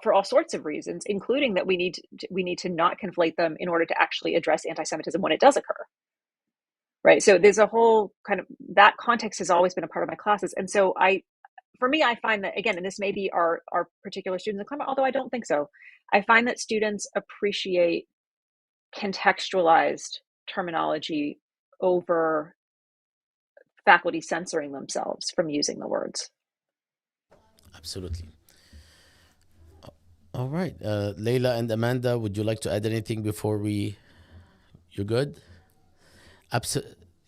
for all sorts of reasons, including that we need to not conflate them in order to actually address anti-Semitism when it does occur. Right. So there's a whole kind of, that context has always been a part of my classes. And so for me, I find that, again, and this may be our particular students in Claremont, although I don't think so, I find that students appreciate contextualized terminology over faculty censoring themselves from using the words. Absolutely. All right. Leila and Amanda, would you like to add anything before you're good?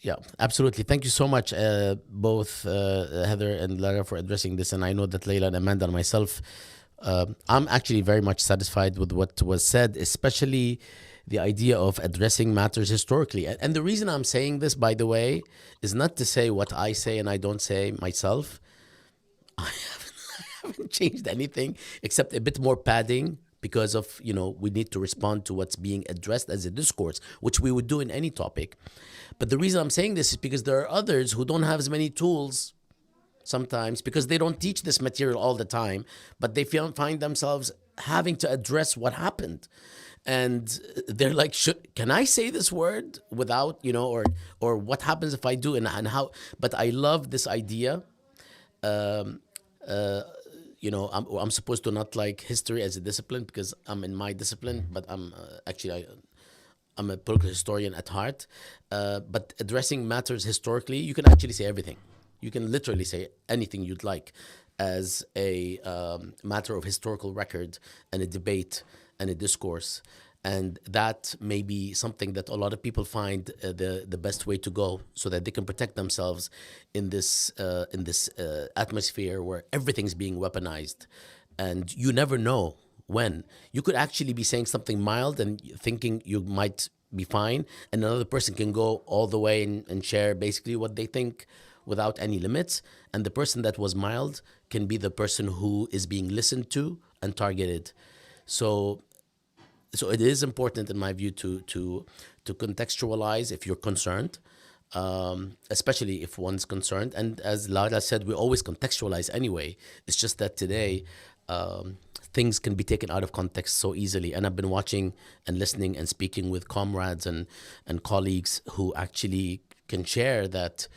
Yeah, absolutely. Thank you so much, both Heather and Lara, for addressing this. And I know that Leila and Amanda and myself, I'm actually very much satisfied with what was said, especially the idea of addressing matters historically. And the reason I'm saying this, by the way, is not to say what I say and I don't say myself. I haven't changed anything except a bit more padding, because of, we need to respond to what's being addressed as a discourse, which we would do in any topic. But the reason I'm saying this is because there are others who don't have as many tools sometimes, because they don't teach this material all the time, but they find themselves having to address what happened. And they're like, can I say this word without, or what happens if I do, and how? But I love this idea. I'm supposed to not like history as a discipline because I'm in my discipline, but I'm I'm a political historian at heart. But addressing matters historically, you can actually say everything. You can literally say anything you'd like as a matter of historical record and a debate and a discourse. And that may be something that a lot of people find the best way to go, so that they can protect themselves in this atmosphere where everything's being weaponized, and you never know when. You could actually be saying something mild and thinking you might be fine, and another person can go all the way and share basically what they think without any limits, and the person that was mild can be the person who is being listened to and targeted. So it is important, in my view, to contextualize if you're concerned, especially if one's concerned. And as Lara said, we always contextualize anyway. It's just that today things can be taken out of context so easily. And I've been watching and listening and speaking with comrades and colleagues who actually can share that,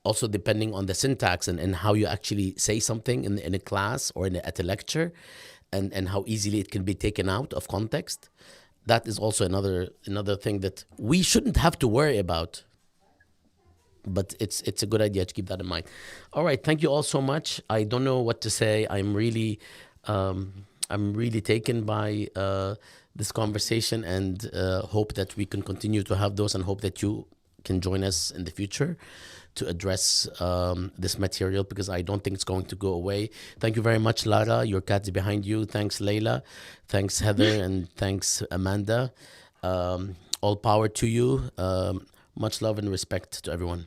also depending on the syntax and how you actually say something in a class or at a lecture, and how easily it can be taken out of context. That is also another thing that we shouldn't have to worry about. But it's a good idea to keep that in mind. All right, thank you all so much. I don't know what to say. I'm really taken by this conversation, and hope that we can continue to have those, and hope that you can join us in the future to address this material, because I don't think it's going to go away. Thank you very much, Lara. Your cat's behind you. Thanks, Leila. Thanks, Heather. And thanks, Amanda. All power to you. Much love and respect to everyone.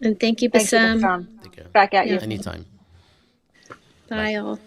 And thank you, Bassam. Take care. Back at you. Anytime. Bye, all.